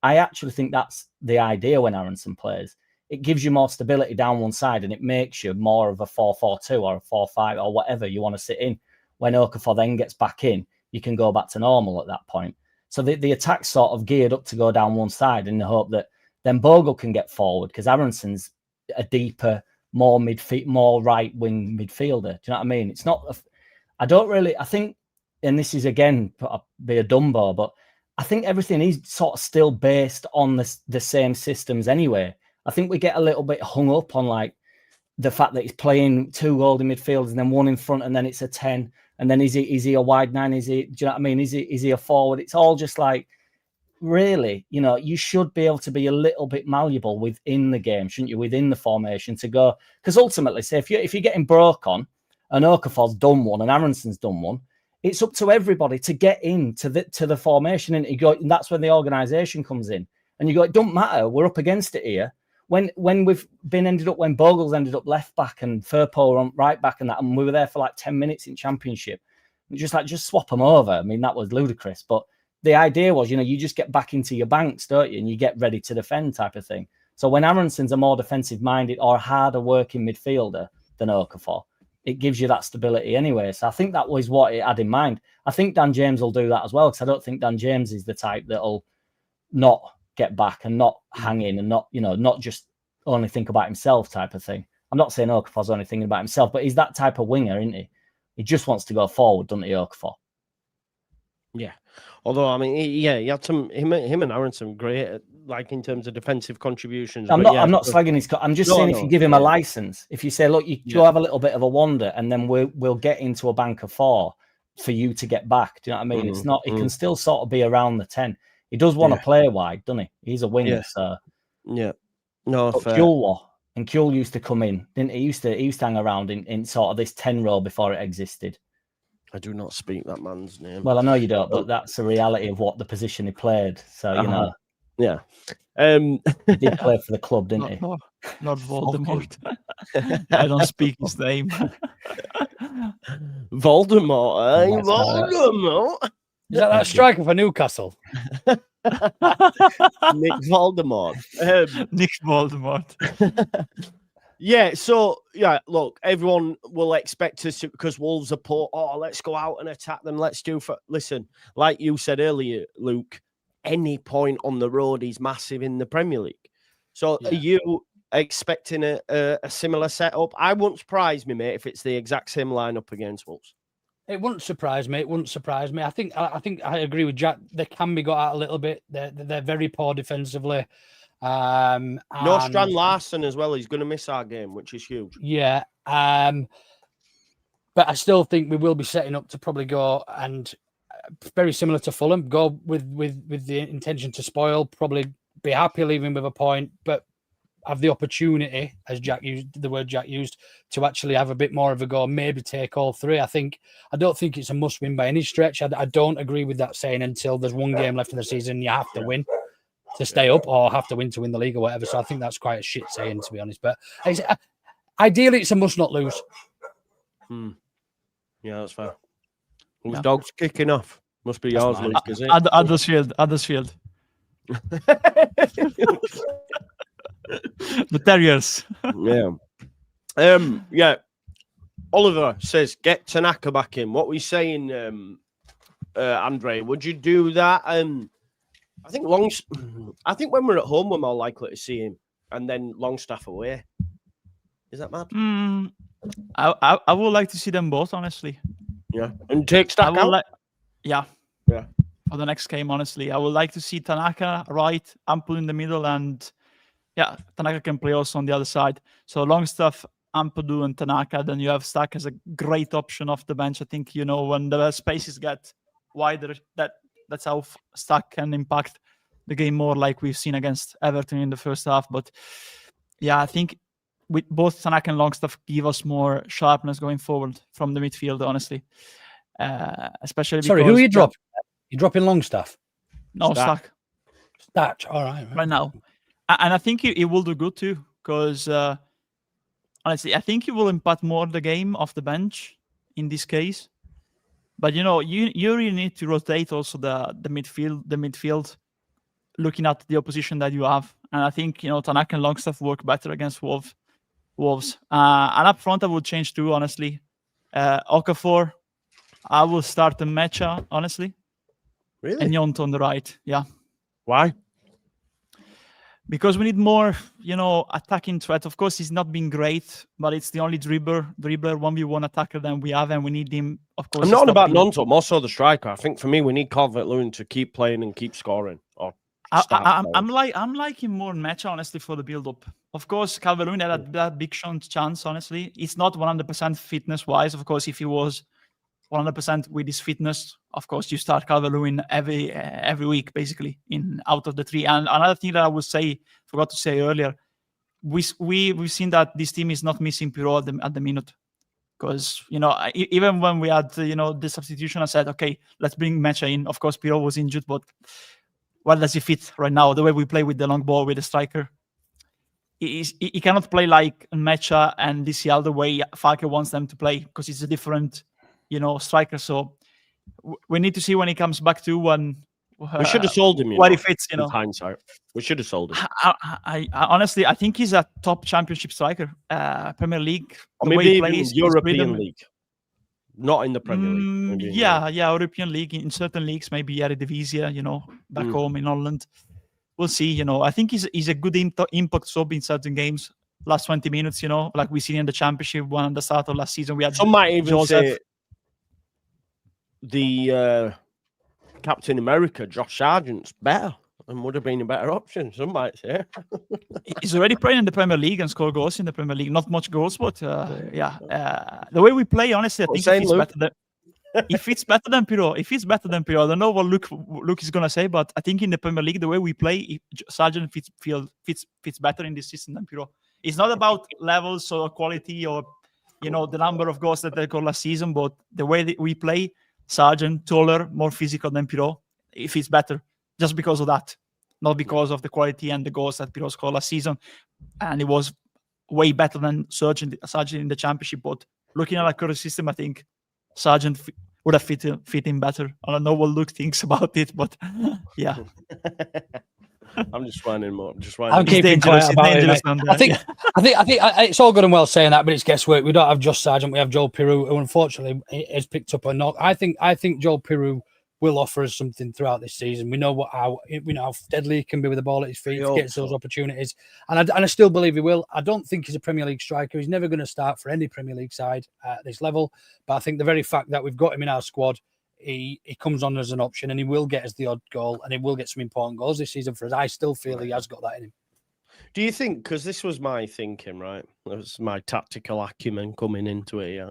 I actually think that's the idea when Aronson plays. It gives you more stability down one side and it makes you more of a 4-4-2 or a 4-5 or whatever you want to sit in. When Okafor then gets back in, you can go back to normal at that point. So the attack's sort of geared up to go down one side in the hope that then Bogle can get forward because Aronson's a deeper, more right wing midfielder. Do you know what I mean? It's not. I think, and this is again be a Dumbo, but I think everything is sort of still based on the same systems anyway. I think we get a little bit hung up on like the fact that he's playing 2 holding midfielders and then 1 in front and then it's a 10. And then is he a wide 9? Do you know what I mean? Is he a forward? It's all just like, really, you should be able to be a little bit malleable within the game, shouldn't you? Within the formation to go, because ultimately, say if you're getting broke on, and Okafor's done one, and Aronson's done one, it's up to everybody to get into the formation, and and that's when the organisation comes in. And you go, it don't matter, we're up against it here. When when Bogle's ended up left back and Firpo on right back and that, and we were there for like 10 minutes in Championship, just swap them over. I mean, that was ludicrous. But the idea was, you just get back into your banks, don't you? And you get ready to defend type of thing. So when Aronson's a more defensive minded or harder working midfielder than Okafor, it gives you that stability anyway. So I think that was what it had in mind. I think Dan James will do that as well, because I don't think Dan James is the type that'll not get back and not hang in and not just only think about himself type of thing. I'm not saying Okafor's only thinking about himself, but he's that type of winger, isn't he? He just wants to go forward, doesn't he, Okafor? Yeah. Although, I mean, he had him and Aronson great, like in terms of defensive contributions. I'm not slagging his. I'm just saying if you give him a license, if you say, look, you go have a little bit of a wander, and then we'll get into a bank of 4 for you to get back. Do you know what I mean? It's not. He can still sort of be around the 10. He does want to play wide, doesn't he? He's a winger, so yeah. No, but Kjell used to come in, didn't he? He used to hang around in sort of this 10 role before it existed. I do not speak that man's name. Well, I know you don't, but that's the reality of what the position he played. So yeah. He did play for the club, didn't he? Not Voldemort. I don't speak his name. Voldemort, eh? Voldemort. Is that striker for Newcastle? Nick Voldemort. Nick Voldemort. Yeah, so, look, everyone will expect us to, because Wolves are poor, let's go out and attack them, listen, like you said earlier, Luke, any point on the road is massive in the Premier League. So are you expecting a similar setup? I wouldn't surprise me, mate, if it's the exact same lineup against Wolves. It wouldn't surprise me. I think I agree with Jack. They can be got out a little bit. They're very poor defensively. No Strand Larson as well. He's going to miss our game, which is huge. Yeah. But I still think we will be setting up to probably go and very similar to Fulham, go with the intention to spoil, probably be happy leaving with a point, but have the opportunity, as Jack used the word Jack used, to actually have a bit more of a go, maybe take all 3. I don't think it's a must win by any stretch. I don't agree with that saying until there's one game left in the season, you have to win to stay up or have to win the league or whatever. So I think that's quite a shit saying, to be honest. But ideally, it's a must not lose. Yeah, that's fair. Whose dog's kicking off? Must be yours, Luke, is it? Huddersfield. The Terriers. Yeah. Oliver says, get Tanaka back in. What we saying, Andre? Would you do that? I think when we're at home, we're more likely to see him, and then Longstaff away. Is that mad? I would like to see them both, honestly. Yeah, and take Stack out. Yeah. For the next game, honestly, I would like to see Tanaka right, Ampul in the middle, and Tanaka can play also on the other side. So Longstaff, Ampadu, and Tanaka. Then you have Stack as a great option off the bench. I think when the spaces get wider, that's how Stack can impact the game more, like we've seen against Everton in the first half. But I think with both Tanaka and Longstaff give us more sharpness going forward from the midfield, honestly. Especially Sorry, who are you dropping? You're dropping Longstaff? No, Stack. Stack. All right. Right now. And I think he will do good too, because honestly, I think he will impact more the game off the bench in this case. But you really need to rotate also the midfield, looking at the opposition that you have. And I think Tanaka and Longstaff work better against Wolves. And up front, I would change too, honestly. Okafor, I will start the Mecha, honestly. Really? And Yonto on the right. Yeah. Why? Because we need more, attacking threat. Of course, he's not been great, but it's the only dribbler 1v1 attacker that we have, and we need him, of course. I'm not on about Nonto, more so the striker. I think for me, we need Calvert-Lewin to keep playing and keep scoring. Or I'm liking more Mecha, honestly, for the build-up. Of course, Calvert-Lewin had that big chance, honestly. It's not 100% fitness-wise. Of course, if he was 100% with his fitness, of course, you start Calvert-Lewin every week, basically, out of the three. And another thing that I would say, forgot to say earlier, we've seen that this team is not missing Piro at the minute. Because, even when we had, the substitution, I said, okay, let's bring Mecha in. Of course, Piro was injured, but where does he fit right now? The way we play with the long ball, with the striker. He cannot play like Mecha and DCL the way Falke wants them to play, because he's a different striker. So we need to see when he comes back to we should have sold him. Where he fits, in hindsight, we should have sold him. I honestly, I think he's a top Championship striker, Premier League. Or maybe even European League, not in the Premier League. Yeah, European League in certain leagues, maybe Eredivisie, back home in Holland. We'll see. I think he's a good impact sub in certain games. Last 20 minutes, like we seen in the Championship one at the start of last season. We had some might even say the Captain America, Josh Sargent's better and would have been a better option. Some might say. He's already playing in the Premier League and scored goals in the Premier League. Not much goals, but the way we play, honestly, I think he fits better than Piro. He fits better than Piro. I don't know what Luke is gonna say, but I think in the Premier League, the way we play, Sargent fits better in this system than Piro. It's not about levels or quality or the number of goals that they got last season, but the way that we play, Sargent, taller, more physical than Piro. It fits better just because of that, not because of the quality and the goals that Piro scored last season. And it was way better than Sargent in the Championship. But looking at our current system, I think Sargent would have fit in better. I don't know what Luke thinks about it, but yeah. I'm just finding more. I'm keeping quiet about it. I think it's all good and well saying that, but it's guesswork. We don't have just Sargent. We have Joel Piroux, who unfortunately has picked up a knock. I think Joel Piroux will offer us something throughout this season. We know how deadly he can be with the ball at his feet, gets those opportunities, and I still believe he will. I don't think he's a Premier League striker. He's never going to start for any Premier League side at this level. But I think the very fact that we've got him in our squad, he comes on as an option, and he will get us the odd goal, and he will get some important goals this season for us. I still feel he has got that in him. Do you think, because this was my thinking, right? It was my tactical acumen coming into it, yeah.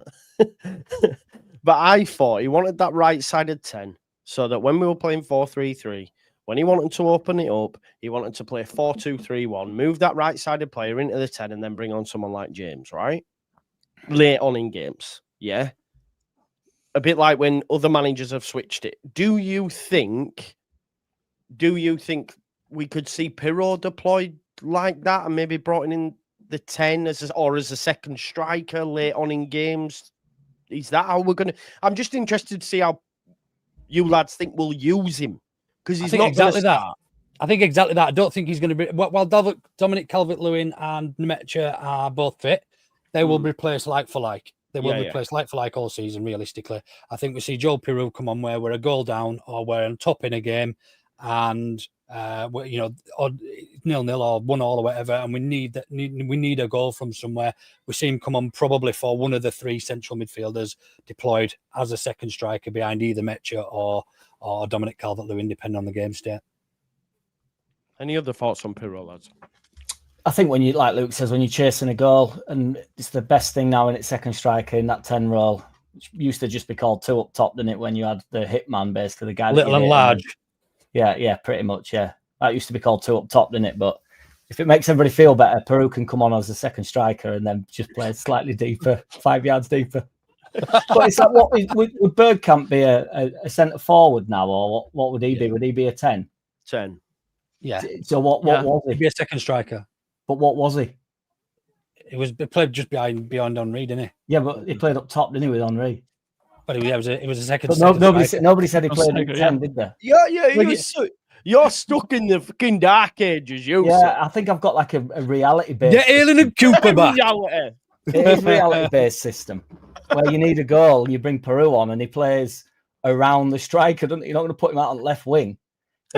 But I thought he wanted that right-sided 10, so that when we were playing 4-3-3, when he wanted to open it up, he wanted to play 4-2-3-1, move that right-sided player into the 10, and then bring on someone like James, right? Late on in games, yeah? A bit like when other managers have switched it. Do you think we could see Piro deployed like that and maybe brought in the 10 as a second striker late on in games? Is that how we're going to... I'm just interested to see how you lads think we'll use him. Because he's not exactly that. I think exactly that. I don't think he's going to be... While Dominic Calvert-Lewin and Nemecha are both fit, they will be replaced like for like. They will be placed like for like all season, realistically. I think we see Joel Piroux come on where we're a goal down or we're on top in a game and, or 0-0 or 1-1 or whatever, and we need a goal from somewhere. We see him come on probably for one of the three central midfielders deployed as a second striker behind either Mecha or Dominic Calvert-Lewin, depending on the game state. Any other thoughts on Piroux, lads? I think when you, like Luke says, when you're chasing a goal, and it's the best thing now in its second striker in that 10 role, which used to just be called 2 up top, didn't it? When you had the hitman, basically, the guy little and large. Yeah, pretty much. Yeah, that used to be called 2 up top, didn't it? But if it makes everybody feel better, Piroux can come on as a second striker and then just play slightly deeper, 5 yards deeper. But it's like, would Bergkamp be a centre forward now, or what would he be? Would he be a 10? 10. Yeah. So what was he? He'd be a second striker. But what was he? He played just behind Henry, didn't he? Yeah, but he played up top, didn't he, with Henry? But it was a second. But nobody said he played at 10, did they? You're stuck in the fucking dark ages, you. Yeah, I think I've got like a reality based. Get Ailing and Cooper back. Reality. It is reality based system where you need a goal, you bring Peru on, and he plays around the striker. You're not going to put him out on the left wing.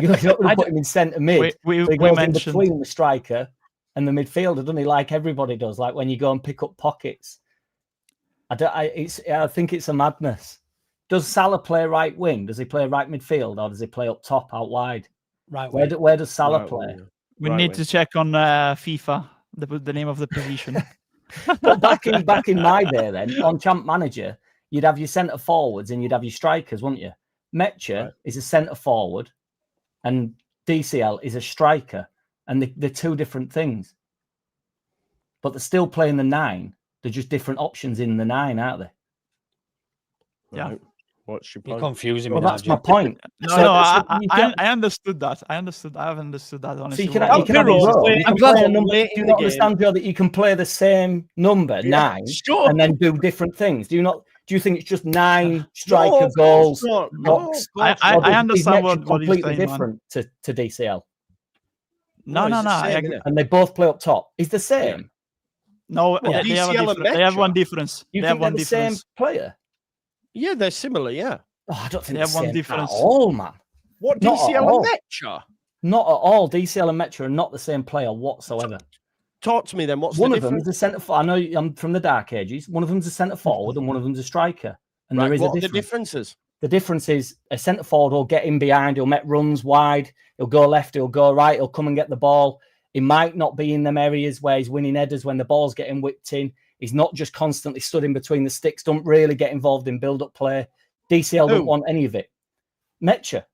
You're not going to put him in centre mid. We so he goes in mentioned between the striker and the midfielder, doesn't he? Like everybody does. Like when you go and pick up pockets. I think it's a madness. Does Salah play right wing? Does he play right midfield, or does he play up top, out wide? Right. Where does Salah play? We need to check on FIFA the name of the position. But back in my day, then on Champ Manager, you'd have your centre forwards and you'd have your strikers, wouldn't you? Metcha is a centre forward, and DCL is a striker, and they're two different things. But they're still playing the 9. They're just different options in the 9, aren't they? Yeah. Right. What's your You're point? confusing me. Well, now, that's my Jim. point. I understood that. I have understood that. Honestly, So you can have a row. You can play a number. Do you not understand, Joe, that you can play the same number, 9, and then do different things? Do you think it's just 9 striker goals? I understand what you're completely saying, different to DCL. No. I agree. And they both play up top. Is the same? No, Well, they have DCL and they have one difference. You They think have they're one the same difference. player? Yeah, they're similar. Yeah. Oh, I don't think They have one same difference. at all, man. What Not at DCL all. and Metcha? Not at all. DCL and Metro are not the same player whatsoever. Talk to me then. What's One the of them difference? is a centre forward. I know I'm from the dark ages. One of them's a centre forward and one of them's a striker. And there is what a are the difference. differences? The difference is a centre forward will get in behind. He'll make runs wide. He'll go left. He'll go right. He'll come and get the ball. He might not be in them areas where he's winning headers when the ball's getting whipped in. He's not just constantly stood in between the sticks. Don't really get involved in build-up play. DCL don't want any of it. Metcha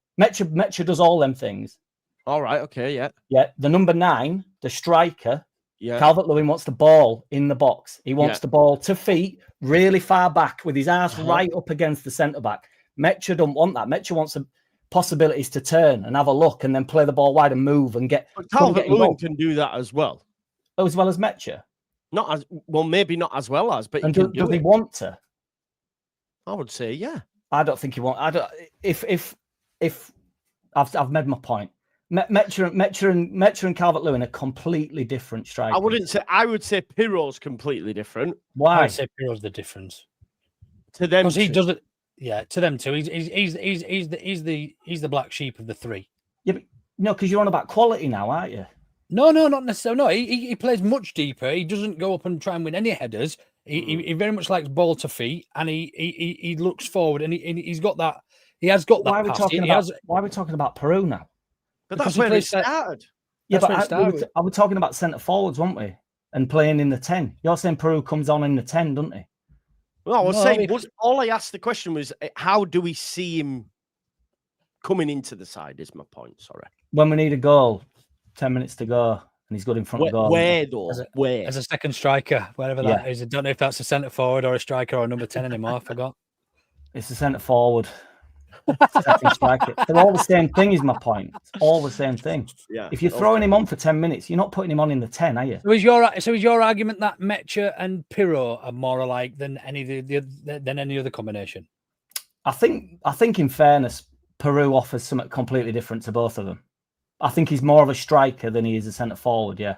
does all them things. All right. Okay. Yeah. Yeah. The number 9, the striker, Yeah. Calvert-Lewin wants the ball in the box. He wants the ball to feet, really far back, with his arse right up against the centre-back. Metcha don't want that. Metcha wants the possibilities to turn and have a look and then play the ball wide and move and get. But Calvert-Lewin can do that as well. As well as Metcha. Not as well, maybe not as well as, but And he can does do he it. want to? I would say, yeah. I don't think he wants. I don't. If I've made my point. Metcha and Calvert-Lewin are completely different strikers. I wouldn't say. I would say Pirro's completely different. Why? I'd say Pirro's the difference To them, because he two. does it. Yeah, to them too. He's the black sheep of the 3. Yeah, but no, because you're on about quality now, aren't you? No, not necessarily. No, he plays much deeper. He doesn't go up and try and win any headers. He very much likes ball to feet, and he looks forward, and he's got that. He has got that. Why are we talking about Peru now? But because that's he where it plays started. Yeah, That's where it but started. I was talking about centre forwards, weren't we? And playing in the 10. You're saying Peru comes on in the 10, doesn't he? Well, I was No, saying, all I asked the question was, how do we see him coming into the side? Is my point. Sorry. When we need a goal, 10 minutes to go, and he's good in front of goal. Where though? Where? As a second striker, wherever that is. I don't know if that's a centre forward or a striker or a number 10 anymore. I forgot. It's the centre forward. Second striker. They're all the same thing, is my point. It's all the same thing. Yeah. If you're throwing him on for 10 minutes, you're not putting him on in the 10, are you? So is your argument that Metcha and Pirro are more alike than any other combination? I think in fairness, Peru offers something completely different to both of them. I think he's more of a striker than he is a centre forward, yeah.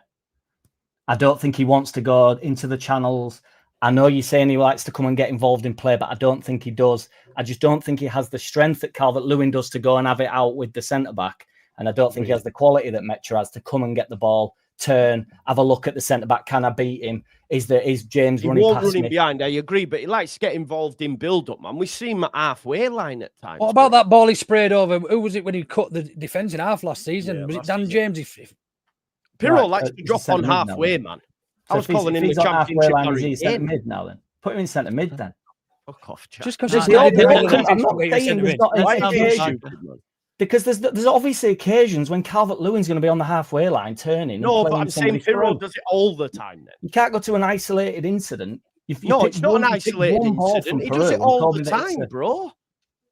I don't think he wants to go into the channels. I know you're saying he likes to come and get involved in play, but I don't think he does. I just don't think he has the strength that Calvert-Lewin does to go and have it out with the centre-back. And I don't think he has the quality that Metcha has to come and get the ball, turn, have a look at the centre-back. Can I beat him? Is James running past me? He won't run behind, I agree, but he likes to get involved in build-up, man. We see him at halfway line at times. What about that ball he sprayed over? Who was it when he cut the defence in half last season? Yeah, was it last Dan season. James? Pirro likes to drop on halfway, man. So I was calling him the championship. Is he centre mid now then? Put him in centre mid then. Fuck off, Jack. Just because I'm not saying there's not any occasion. Because there's obviously occasions when Calvert-Lewin's going to be on the halfway line turning. No, but I'm saying Pirro does it all the time then. You can't go to an isolated incident No, it's not an isolated incident. He does it all the time, bro.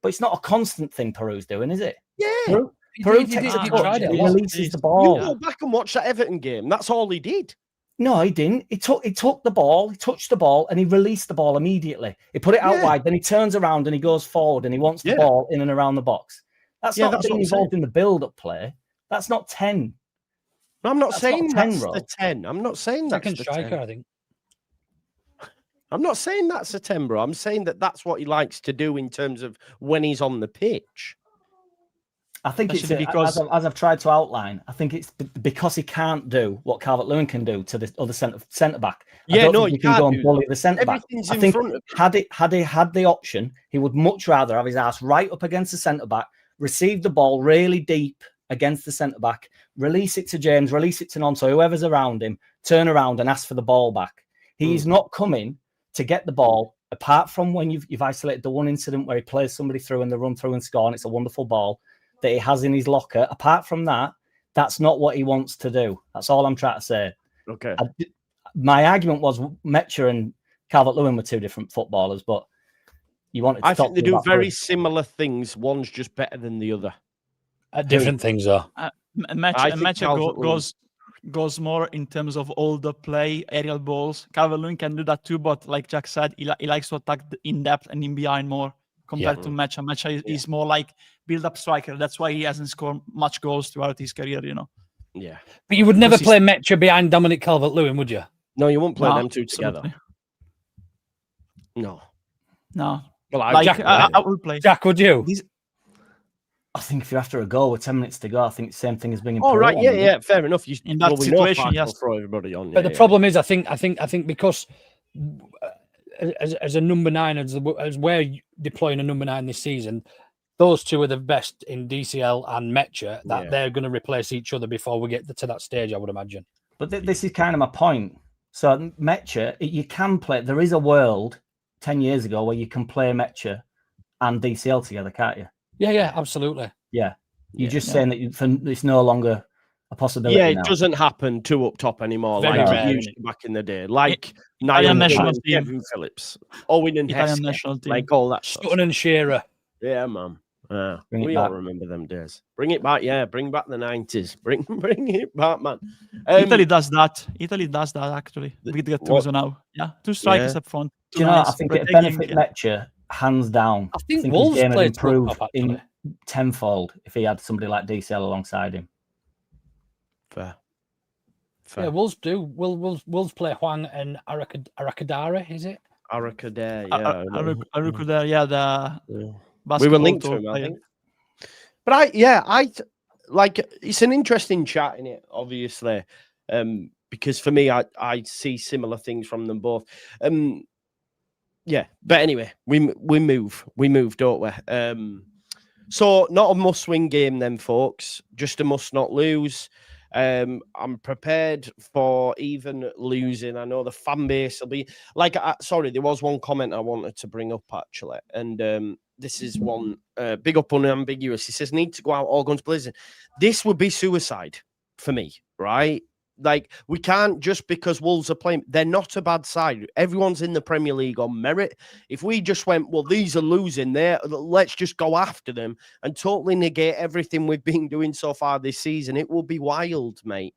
But it's not a constant thing Peru's doing, is it? Yeah. Peru takes a touch, he releases the ball. You go back and watch that Everton game. That's all he did. No, he didn't. He took the ball, he touched the ball, and he released the ball immediately. He put it out wide, then he turns around and he goes forward and he wants the ball in and around the box. That's not being involved in the build-up play. That's not 10. No, I'm not saying that's the 10. I'm not saying that's second the striker, 10. I think. I'm not saying that's a 10, bro. I'm saying that's what he likes to do in terms of when he's on the pitch. I think it's because, as I've tried to outline, I think it's because he can't do what Calvert-Lewin can do to the other centre back. Yeah, no, he can go and bully the centre back. I think had he had the option, he would much rather have his ass right up against the centre back, receive the ball really deep against the centre back, release it to James, release it to Nonso, whoever's around him, turn around and ask for the ball back. He's not coming to get the ball, apart from when you've isolated the one incident where he plays somebody through and they run through and score, and it's a wonderful ball that he has in his locker. Apart from that, that's not what he wants to do. That's all I'm trying to say. Okay. My argument was Metcher and Calvert-Lewin were two different footballers, but you wanted to I think they do very similar things. One's just better than the other. At different things, though. Metcher goes more in terms of all the play, aerial balls. Calvert-Lewin can do that too, but like Jack said, he likes to attack in depth and in behind more compared to Metcher. Metcher is more like build-up striker. That's why he hasn't scored much goals throughout his career, you know. Yeah. But you would never play Metcher behind Dominic Calvert-Lewin, would you? No, you wouldn't play them two together. No. No. Well, I would play. Jack, would you? I think if you're after a goal with 10 minutes to go, I think the same thing as being. Oh, right, yeah, fair enough. In that situation, yes. Throw everybody on. But the problem is, I think because as a number 9, as we're deploying a number 9 this season, those two are the best in DCL and Metcher. That they're going to replace each other before we get to that stage, I would imagine. But this is kind of my point. So Metcher, you can play. There is a world 10 years ago where you can play Metcher and DCL together, can't you? Yeah, absolutely. Yeah. You're just saying that it's no longer a possibility. Yeah, it doesn't happen two up top anymore like it used to back in the day. Like national team, Kevin Phillips, Owen and Hesketh, national team, like all that stuff. Sutton and Shearer. Yeah, man. We all remember them days. Bring it back, bring back the 90s. Bring it back, man. Italy does that. Actually. We get two now. Yeah, 2 strikers up front. Do you know, I think it benefit Metcher hands down. I think Wolves game would improve in tenfold if he had somebody like DCL alongside him. Fair. Yeah, Wolves do. Wolves play Huang and Arakadara, is it? Arakadara, yeah. Arakadara, yeah. We were linked to him, I think. But I like it's an interesting chat in it, obviously, because for me, I see similar things from them both. Yeah, but anyway, we move, don't we? So not a must-win game then, folks. Just a must-not lose. I'm prepared for even losing. I know the fan base will be like. Sorry, there was one comment I wanted to bring up actually, and this is one big up unambiguous. He says need to go out all guns blazing. This would be suicide for me, right? Like, we can't just because Wolves are playing. They're not a bad side. Everyone's in the Premier League on merit. If we just went, well, these are losing there, let's just go after them and totally negate everything we've been doing so far this season, it will be wild, mate.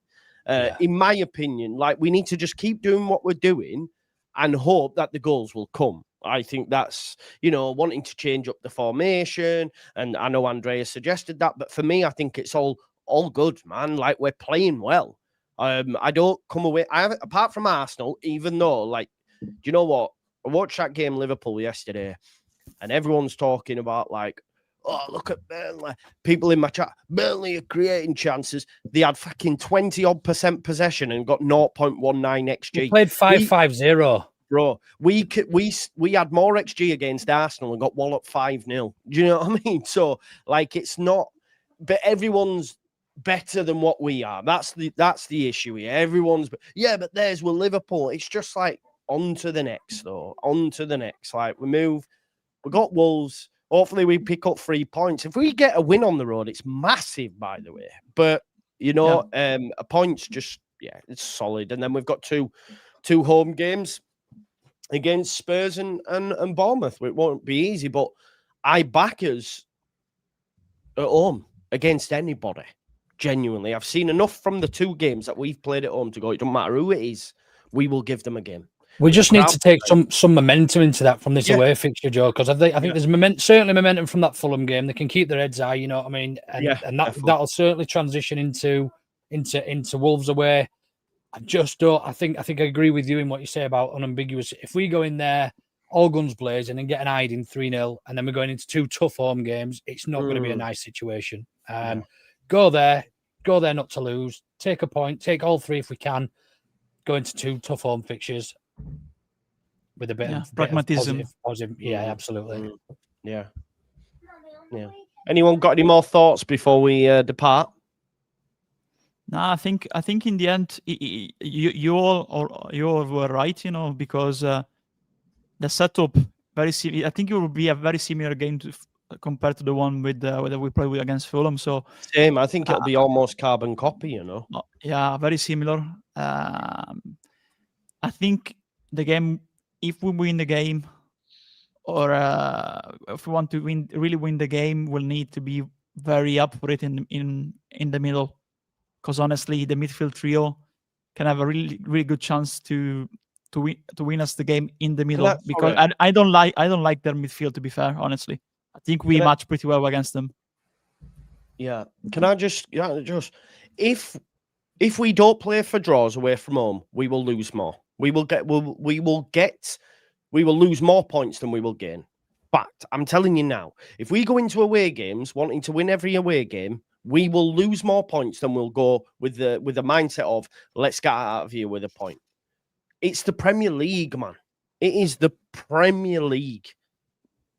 In my opinion, like, we need to just keep doing what we're doing and hope that the goals will come. I think that's, wanting to change up the formation. And I know Andrea suggested that. But for me, I think it's all good, man. Like, we're playing well. I don't come away. Apart from Arsenal, even though, like, do you know what? I watched that game Liverpool yesterday, and everyone's talking about like, oh, look at Burnley. People in my chat, Burnley are creating chances. They had fucking 20% possession and got 0.19 XG. We played 5-5-0. Bro, we had more XG against Arsenal and got walloped 5-0. Do you know what I mean? So, like, it's not, but everyone's better than what we are. That's the issue here. Everyone's, but there's Liverpool. It's just like on to the next, though. On to the next. Like, we move. We got Wolves. Hopefully, we pick up 3 points. If we get a win on the road, it's massive, by the way. But a point's just it's solid. And then we've got two home games. against Spurs and Bournemouth. It won't be easy, but I back us at home against anybody. Genuinely, I've seen enough from the 2 games that we've played at home to go, it doesn't matter who it is, we will give them a game. We just need to take some momentum into that from this away fixture, Joe, because I think there's certainly momentum from that Fulham game. They can keep their heads high, you know what I mean? And that'll certainly transition into Wolves away. I just don't. I think I agree with you in what you say about unambiguous. If we go in there all guns blazing and get an hiding 3-0, and then we're going into 2 tough home games, it's not going to be a nice situation. Go there not to lose. Take a point. Take all 3 if we can. Go into 2 tough home fixtures with a bit of pragmatism. Positive. Yeah, absolutely. Yeah. Anyone got any more thoughts before we depart? No, I think in the end you all were right, you know, because the setup very similar. I think it will be a very similar game compared to the one with that we played with against Fulham. So same. I think it'll be almost carbon copy, you know. Yeah, very similar. I think the game, if we win the game, or if we want to really win the game, we'll need to be very up for it in the middle. Because honestly, the midfield trio can have a really good chance to win us the game in the middle. Because I don't like their midfield, to be fair. Honestly, I think we match pretty well against them. Yeah. Can I just if we don't play for draws away from home, we will lose more. We will lose more points than we will gain. But I'm telling you now, if we go into away games wanting to win every away game, we will lose more points than we'll go with the mindset of let's get out of here with a point. It's the Premier League, man. It is the Premier League.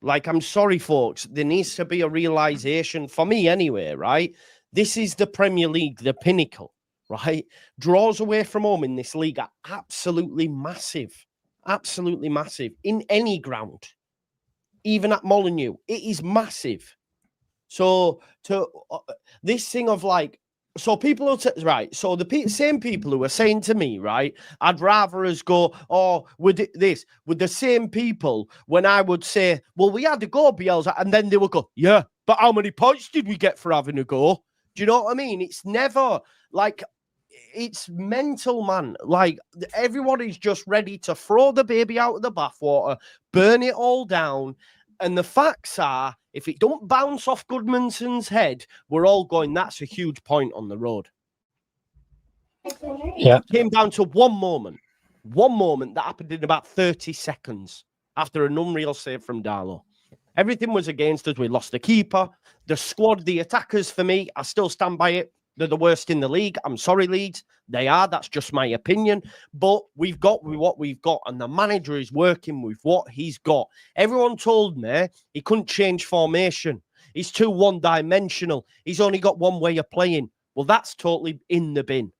Like, I'm sorry, folks. There needs to be a realization for me anyway, right? This is the Premier League, the pinnacle, right? Draws away from home in this league are absolutely massive. Absolutely massive. In any ground. Even at Molineux, it is massive. So this thing of like, so people will say, right, so the same people who are saying to me, right, I'd rather us go, with the same people when I would say, well, we had to go, Bielsa, and then they would go, yeah, but how many points did we get for having a go? Do you know what I mean? It's never like, it's mental, man. Like, everyone is just ready to throw the baby out of the bathwater, burn it all down. And the facts are, if it don't bounce off Goodmanson's head, we're all going, that's a huge point on the road. Yeah. It came down to one moment that happened in about 30 seconds after an unreal save from Darlow. Everything was against us. We lost the keeper, the squad, the attackers. For me, I still stand by it. They're the worst in the league. I'm sorry, Leeds. They are. That's just my opinion. But we've got what we've got, and the manager is working with what he's got. Everyone told me he couldn't change formation. He's too one-dimensional. He's only got one way of playing. Well, that's totally in the bin.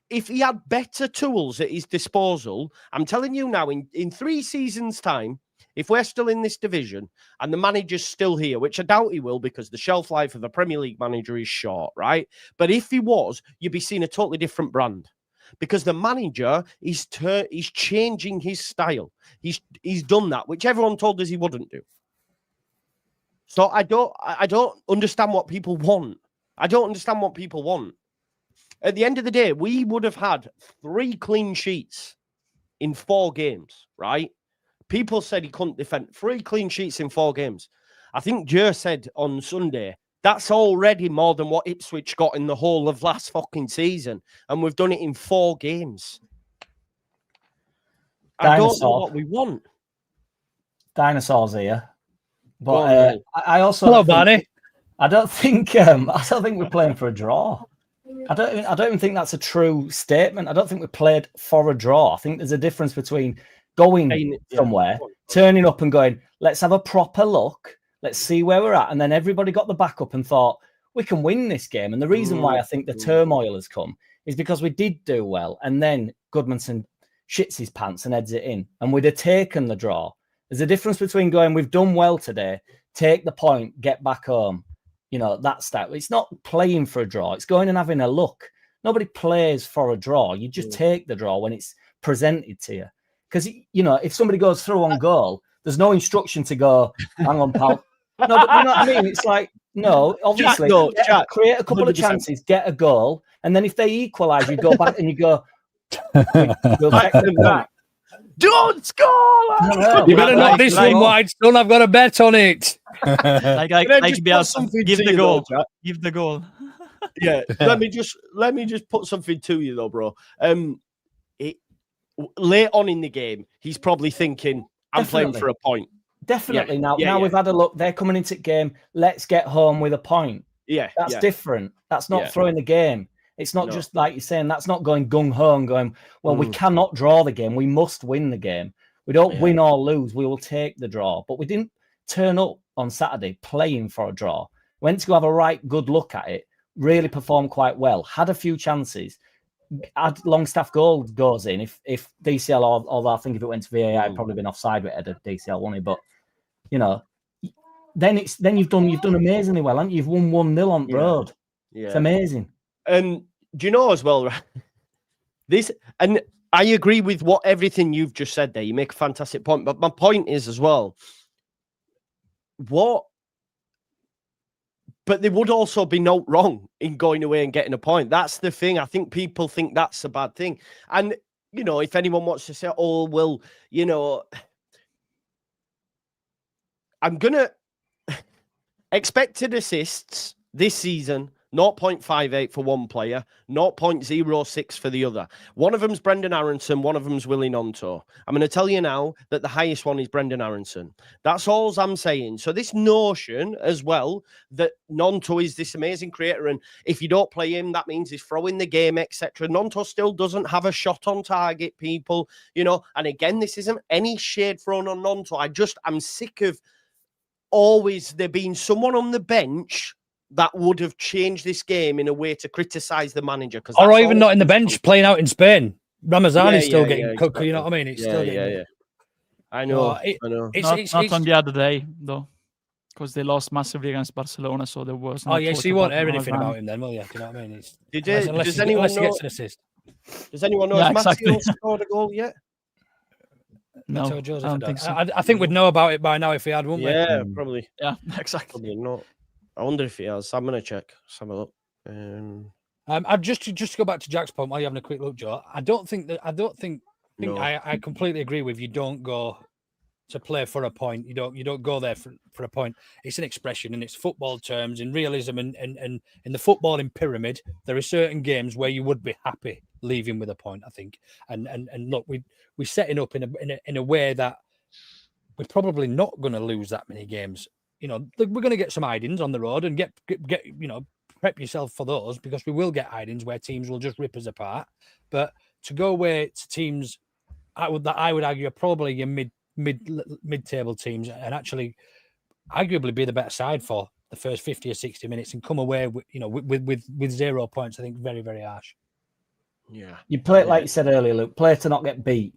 If he had better tools at his disposal, I'm telling you now, in 3 seasons' time, if we're still in this division and the manager's still here, which I doubt he will because the shelf life of a Premier League manager is short, right? But if he was, you'd be seeing a totally different brand because the manager is changing his style. He's done that, which everyone told us he wouldn't do. So I don't understand what people want. I don't understand what people want. At the end of the day, we would have had 3 clean sheets in 4 games, right? People said he couldn't defend. 3 clean sheets in 4 games. I think Jer said on Sunday, that's already more than what Ipswich got in the whole of last fucking season. And we've done it in 4 games. I don't know what we want. Dinosaurs here. But I also... Hello, Barney. I don't think we're playing for a draw. I don't even think that's a true statement. I don't think we played for a draw. I think there's a difference between going somewhere, turning up and going, let's have a proper look, let's see where we're at. And then everybody got the backup and thought, we can win this game. And the reason why I think the turmoil has come is because we did do well. And then Goodmanson shits his pants and heads it in. And we'd have taken the draw. There's a difference between going, we've done well today, take the point, get back home. You know, that style. It's not playing for a draw. It's going and having a look. Nobody plays for a draw. You just take the draw when it's presented to you. Because, you know, if somebody goes through on goal, there's no instruction to go, hang on, pal. No, but you know what I mean? It's like, no, obviously, create a couple 100%. Of chances, get a goal, and then if they equalise, you go back and you go, we'll take the point. Don't score! No, you better knock this one wide, son. I've got a bet on it. Give the goal. Give the goal. Yeah, let me just put something to you though, bro. Late on in the game, he's probably thinking, "I'm playing for a point." Definitely. Now we've had a look. They're coming into the game. Let's get home with a point. Yeah, that's different. That's not throwing the game. It's not just like you're saying. That's not going gung ho and going, well, we cannot draw the game. We must win the game. We don't win or lose. We will take the draw. But we didn't turn up on Saturday playing for a draw. Went to have a right good look at it. Really performed quite well. Had a few chances. Had Longstaff goes in. If DCL or I think if it went to VAR, it'd probably been offside with Ed DCL, wouldn't it? But you know, then you've done amazingly well, haven't you? You've won 1-0 on the road. Yeah. It's amazing. And do you know as well, right? And I agree with everything you've just said there. You make a fantastic point. But my point is as well, but there would also be no wrong in going away and getting a point. That's the thing. I think people think that's a bad thing. And, you know, if anyone wants to say, oh, well, you know, I'm going to expected assists this season, 0.58 for one player, 0.06 for the other. One of them's Brendan Aronson, one of them's Willie Gnonto. I'm going to tell you now that the highest one is Brendan Aronson. That's all I'm saying. So this notion as well that Gnonto is this amazing creator, and if you don't play him, that means he's throwing the game, etc. Gnonto still doesn't have a shot on target, people, you know. And again, this isn't any shade thrown on Gnonto. I'm sick of always there being someone on the bench that would have changed this game in a way to criticise the manager. Or even not in the bench, playing out in Spain. Ramazani's still getting cooked, you know what I mean? It's still getting... I know. I know. Not on the other day, though, because they lost massively against Barcelona, so there was... so you won't hear anything about him then, will you? Do you know what I mean? Does anyone know... Gets an assist. Does anyone know if Matteo scored a goal yet? No, I don't think so. I think we'd know about it by now if he had, wouldn't we? Yeah, probably. Yeah, exactly. Probably not. I wonder if he has. I'm going to check. Let's have a look. I've just to go back to Jack's point while you're having a quick look, Joe. I completely agree with you. Don't go to play for a point. You don't go there for a point. It's an expression, and it's football terms in realism and in the footballing pyramid. There are certain games where you would be happy leaving with a point, I think. And look, we're setting up in a way that we're probably not going to lose that many games. You know, we're going to get some hidings on the road and get you know, prep yourself for those, because we will get hidings where teams will just rip us apart. But to go away to teams, I would argue are probably your mid-table teams, and actually arguably be the better side for the first 50 or 60 minutes and come away with, you know, with 0 points, I think very, very harsh. Yeah. You play, like you said earlier, Luke, play to not get beat.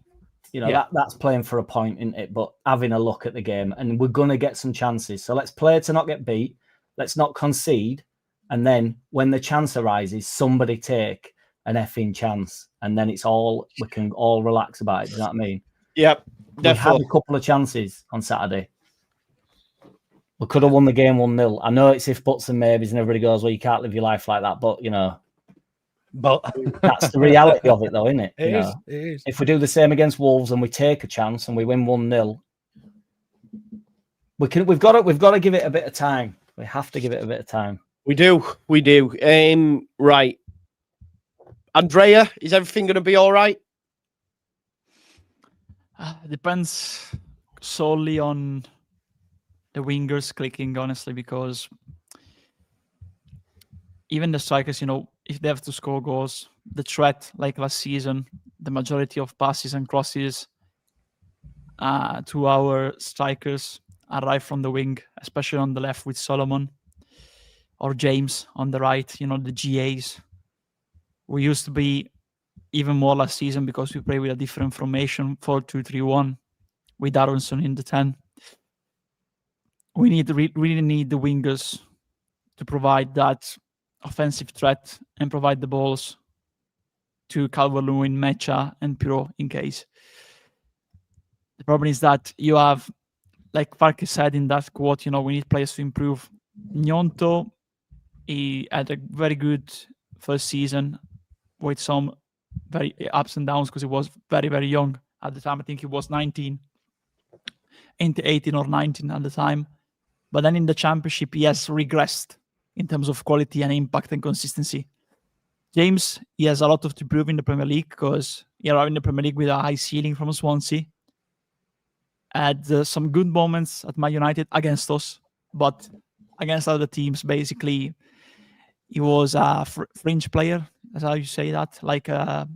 You know, that's playing for a point, isn't it? But having a look at the game, and we're going to get some chances. So let's play to not get beat. Let's not concede. And then when the chance arises, somebody take an effing chance. And then we can all relax about it. Do you know what I mean? Yep. We had a couple of chances on Saturday. We could have won the game 1-0. I know it's if buts and maybes and everybody goes, well, you can't live your life like that. But, you know, that's the reality of it, though, isn't it? It is. If we do the same against Wolves and we take a chance and we win 1-0, we've got to give it a bit of time. We have to give it a bit of time. We do. Right, Andrea, is everything going to be all right? Depends solely on the wingers clicking, honestly, because even the strikers, you know, if they have to score goals, the threat, like last season, the majority of passes and crosses to our strikers arrive from the wing, especially on the left with Solomon or James on the right, you know, the GAs. We used to be even more last season because we play with a different formation, 4-2-3-1, with Aronson in the 10. We really need the wingers to provide that offensive threat and provide the balls to Calvert-Lewin, Mecha, and Pirot in case. The problem is that you have, like Farke said in that quote, we need players to improve. Gnonto, he had a very good first season with some very ups and downs because he was very, very young at the time. I think he was 18 or 19 at the time. But then in the championship, he has regressed in terms of quality and impact and consistency. James, he has a lot to prove in the Premier League because he arrived in the Premier League with a high ceiling from Swansea. Had some good moments at Man United against us, but against other teams, basically, he was a fringe player. That's how you say that, like a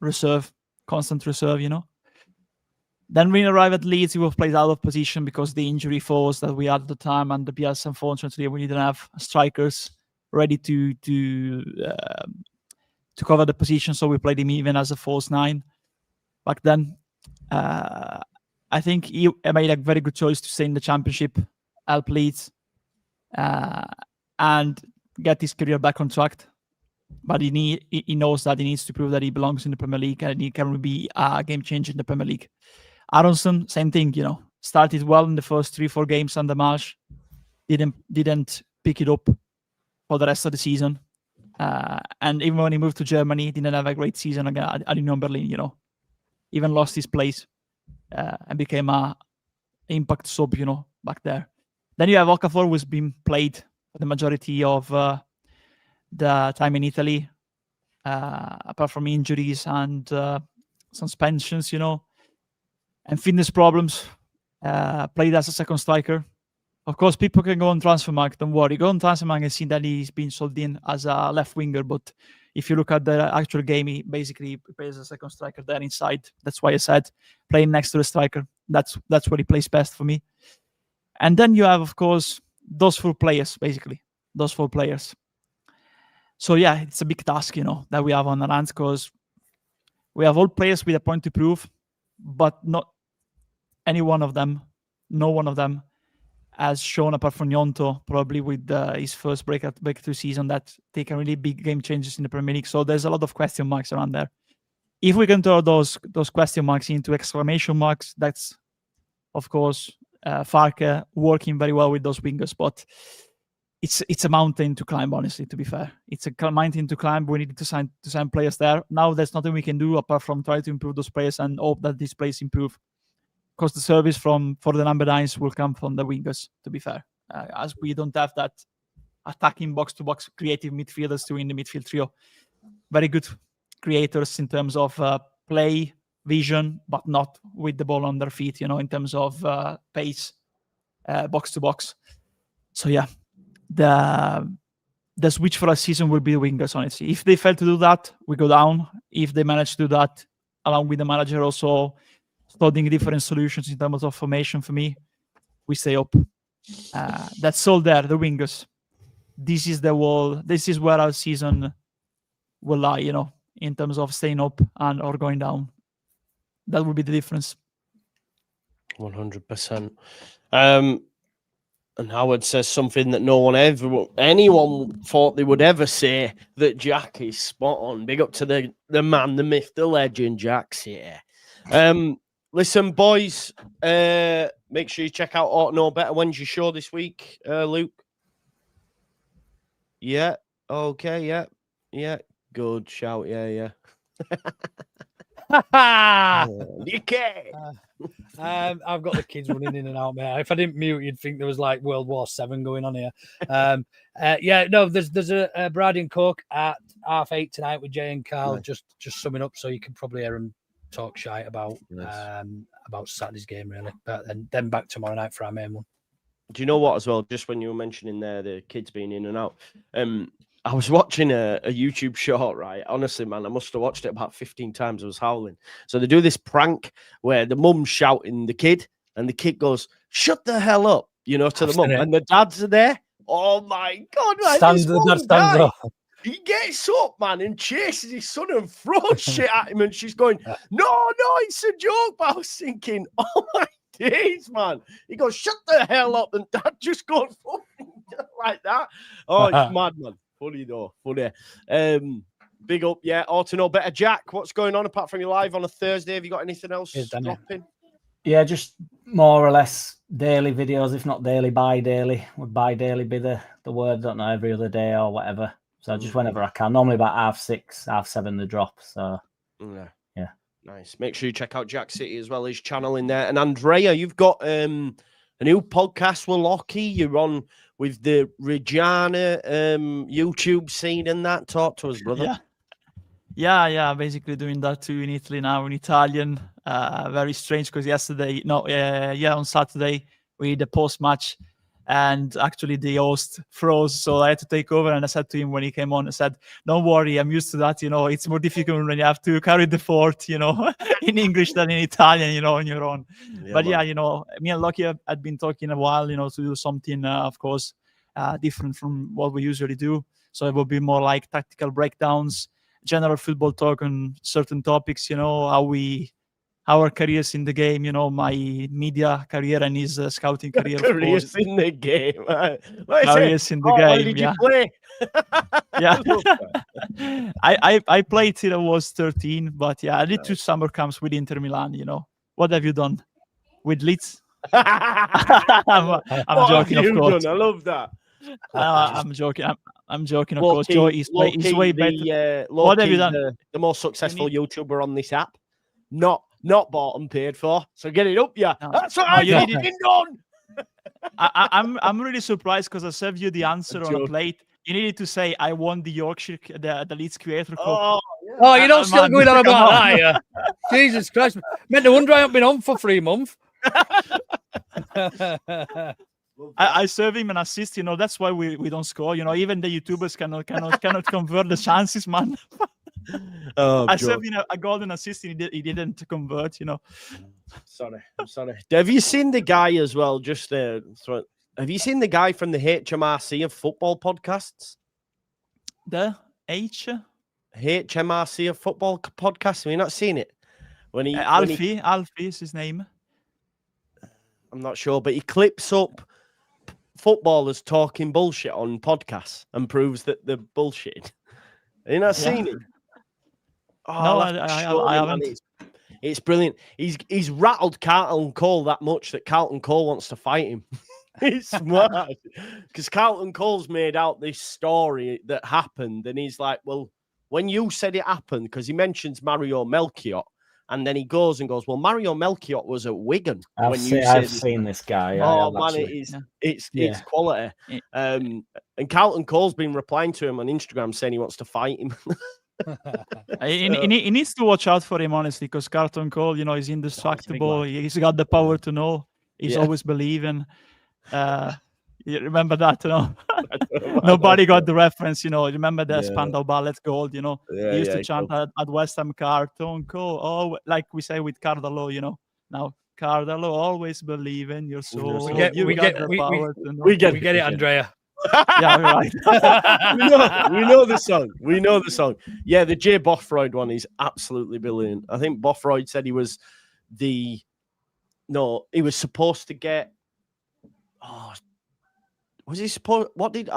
reserve, constant reserve, Then when he arrived at Leeds, he was played out of position because the injury force that we had at the time, and the PS, unfortunately, we didn't have strikers ready to cover the position, so we played him even as a false 9 back then. I think he made a very good choice to stay in the championship, help Leeds, and get his career back on track. But he knows that he needs to prove that he belongs in the Premier League and he can be a game changer in the Premier League. Aronson, same thing, started well in the first 3-4 games under Marsh, didn't pick it up for the rest of the season. And even when he moved to Germany, he didn't have a great season again at Union Berlin, even lost his place and became a impact sub, back there. Then you have Okafor, who's been played for the majority of the time in Italy, apart from injuries and suspensions, and fitness problems, played as a second striker. Of course, people can go on Transfermarkt, don't worry. Go on Transfermarkt and see that he's been sold in as a left winger, but if you look at the actual game, he basically plays as a second striker there inside. That's why I said playing next to the striker. That's where he plays best for me. And then you have, of course, those 4 players, basically. Those 4 players. So, yeah, it's a big task, that we have on our hands because we have all players with a point to prove, but not any one of them, no one of them has shown, apart from Gnonto, probably with his first breakthrough season, that they can really big game changes in the Premier League. So there's a lot of question marks around there. If we can turn those question marks into exclamation marks, that's, of course, Farke working very well with those wingers. But it's a mountain to climb, honestly, to be fair. It's a mountain to climb. We need to sign players there. Now there's nothing we can do apart from try to improve those players and hope that these players improve. Because the service for the number 9s will come from the wingers, to be fair. As we don't have that attacking box-to-box creative midfielders to win the midfield trio. Very good creators in terms of play, vision, but not with the ball on their feet, in terms of pace, box-to-box. So, yeah, the switch for a season will be the wingers, honestly. If they fail to do that, we go down. If they manage to do that, along with the manager also studying different solutions in terms of formation for me, we stay up. That's all there, the wingers. This is the wall. This is where our season will lie, in terms of staying up and or going down. That will be the difference. 100%. And Howard says something that anyone thought they would ever say, that Jack is spot on. Big up to the man, the myth, the legend, Jack's here. Listen, boys, make sure you check out Ought to Know Better. When's your show this week, Luke? Yeah. Okay. Yeah. Good shout. Yeah. Okay. I've got the kids running in and out, mate. If I didn't mute, you'd think there was like World War 7 going on here. There's a Brady and Coke at 8:30 tonight with Jay and Carl. Nice. Just summing up, so you can probably hear them talk shite about Saturday's game, really. But then back tomorrow night for our main one. Do you know what, as well, just when you were mentioning there the kids being in and out, I was watching a YouTube short, right? Honestly, man, I must have watched it about 15 times. I was howling. So they do this prank where the mum's shouting the kid, and the kid goes, "Shut the hell up," to the mum. And the dads are there. Oh, my God, man. Stands up. He gets up, man, and chases his son and throws shit at him. And she's going, no, it's a joke. But I was thinking, oh, my days, man. He goes, "Shut the hell up." And dad just goes like that. Oh, it's mad, man. Funny, though. Funny. Big up, yeah. Ought to Know Better. Jack, what's going on apart from your live on a Thursday? Have you got anything else dropping? Yeah, just more or less daily videos, if not daily, bi-daily. Would bi-daily be the word? I don't know, every other day or whatever. So just whenever I can. Normally about 6:30, 7:30 the drop. So yeah. Nice. Make sure you check out Jack City as well, his channel in there. And Andrea, you've got a new podcast with Lockie. You're on with the Reggiana YouTube scene and that. Talk to us, brother. Yeah. Basically doing that too in Italy now in Italian. Very strange because on Saturday we did a post-match and actually the host froze, so I had to take over. And I said to him when he came on, I said, "Don't worry, I'm used to that. It's more difficult when you have to carry the fort, in English than in Italian, on your own." Yeah, but man. Me and Lucky had been talking a while, to do something, of course, different from what we usually do. So it will be more like tactical breakdowns, general football talk on certain topics, our careers in the game, my media career and his scouting career. Careers in the game. Careers in the game. Where did you play? Yeah. I played till I was 13, but I did 2 summer camps with Inter Milan. What have you done with Leeds? I'm joking, of course. I love that. I'm joking. I'm joking, of course. Joy is way better. What have you done? The most successful YouTuber on this app. Not bought and paid for. So get it up, yeah. No. That's what I've been done. I'm really surprised because I served you the answer on a plate. You needed to say, "I won the Yorkshire, the Leeds Creator Cup." Oh, you're not still going on about that, yeah? Jesus Christ. Meant to wonder I haven't been on for 3 months. I serve him an assist, that's why we don't score. Even the YouTubers cannot convert the chances, man. I served him a golden assist and he didn't convert, I'm sorry. Have you seen the guy as well? Have you seen the guy from the HMRC of football podcasts? The HMRC of football podcast? Have you not seen it? Alfie is his name. I'm not sure, but he clips up footballers talking bullshit on podcasts and proves that they're bullshit. Have you not seen it? Oh, no, I haven't. It's brilliant. He's rattled Carlton Cole that much that Carlton Cole wants to fight him. It's smart because Carlton Cole's made out this story that happened, and he's like, "Well, when you said it happened," because he mentions Mario Melchiot, and then he goes and goes, "Well, Mario Melchiot was at Wigan." I've seen this guy. It's quality. And Carlton Cole's been replying to him on Instagram saying he wants to fight him. He needs to watch out for him, honestly, because Carlton Cole, he's indestructible. He's got the power to know. He's always believing. You remember that, Nobody got the reference, Remember the Spandau Ballet gold, He used to chant at West Ham, Carlton Cole. Oh, like we say with Cardalo, Now, Cardalo, always believe in your soul. We get it, Andrea. Yeah, right. we know the song. We know the song. Yeah, the Jay Bothroyd one is absolutely brilliant. I think Bothroyd said he was supposed to get. Oh, was he supposed? What did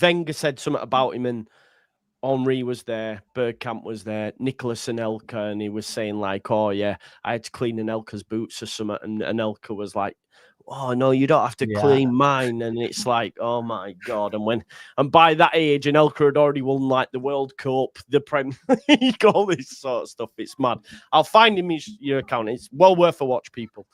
Wenger said something about him, and Henry was there, Bergkamp was there, Nicholas Anelka, and he was saying like, "Oh yeah, I had to clean Anelka's boots or something," and Anelka was like, "Oh no, you don't have to clean mine." And it's like, oh my god! And by that age, Anelka had already won like the World Cup, the Premier League, all this sort of stuff. It's mad. I'll find him your account. It's well worth a watch, people.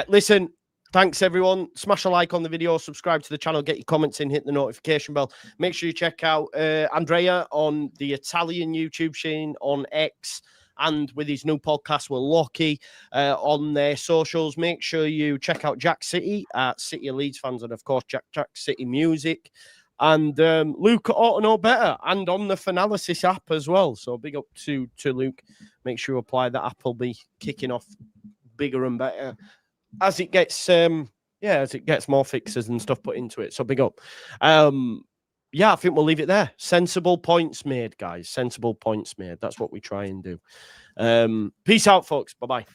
Listen. Thanks, everyone. Smash a like on the video, subscribe to the channel, get your comments in, hit the notification bell. Make sure you check out Andrea on the Italian YouTube scene on X and with his new podcast with Lockie on their socials. Make sure you check out Jack City at City of Leeds fans and, of course, Jack City Music. And Luke ought to know better and on the Finalysis app as well. So big up to Luke. Make sure you apply. That app will be kicking off bigger and better as it gets more fixes and stuff put into it. So big up. I think we'll leave it there. Sensible points made, guys. Sensible points made. That's what we try and do. Peace out, folks. Bye-bye.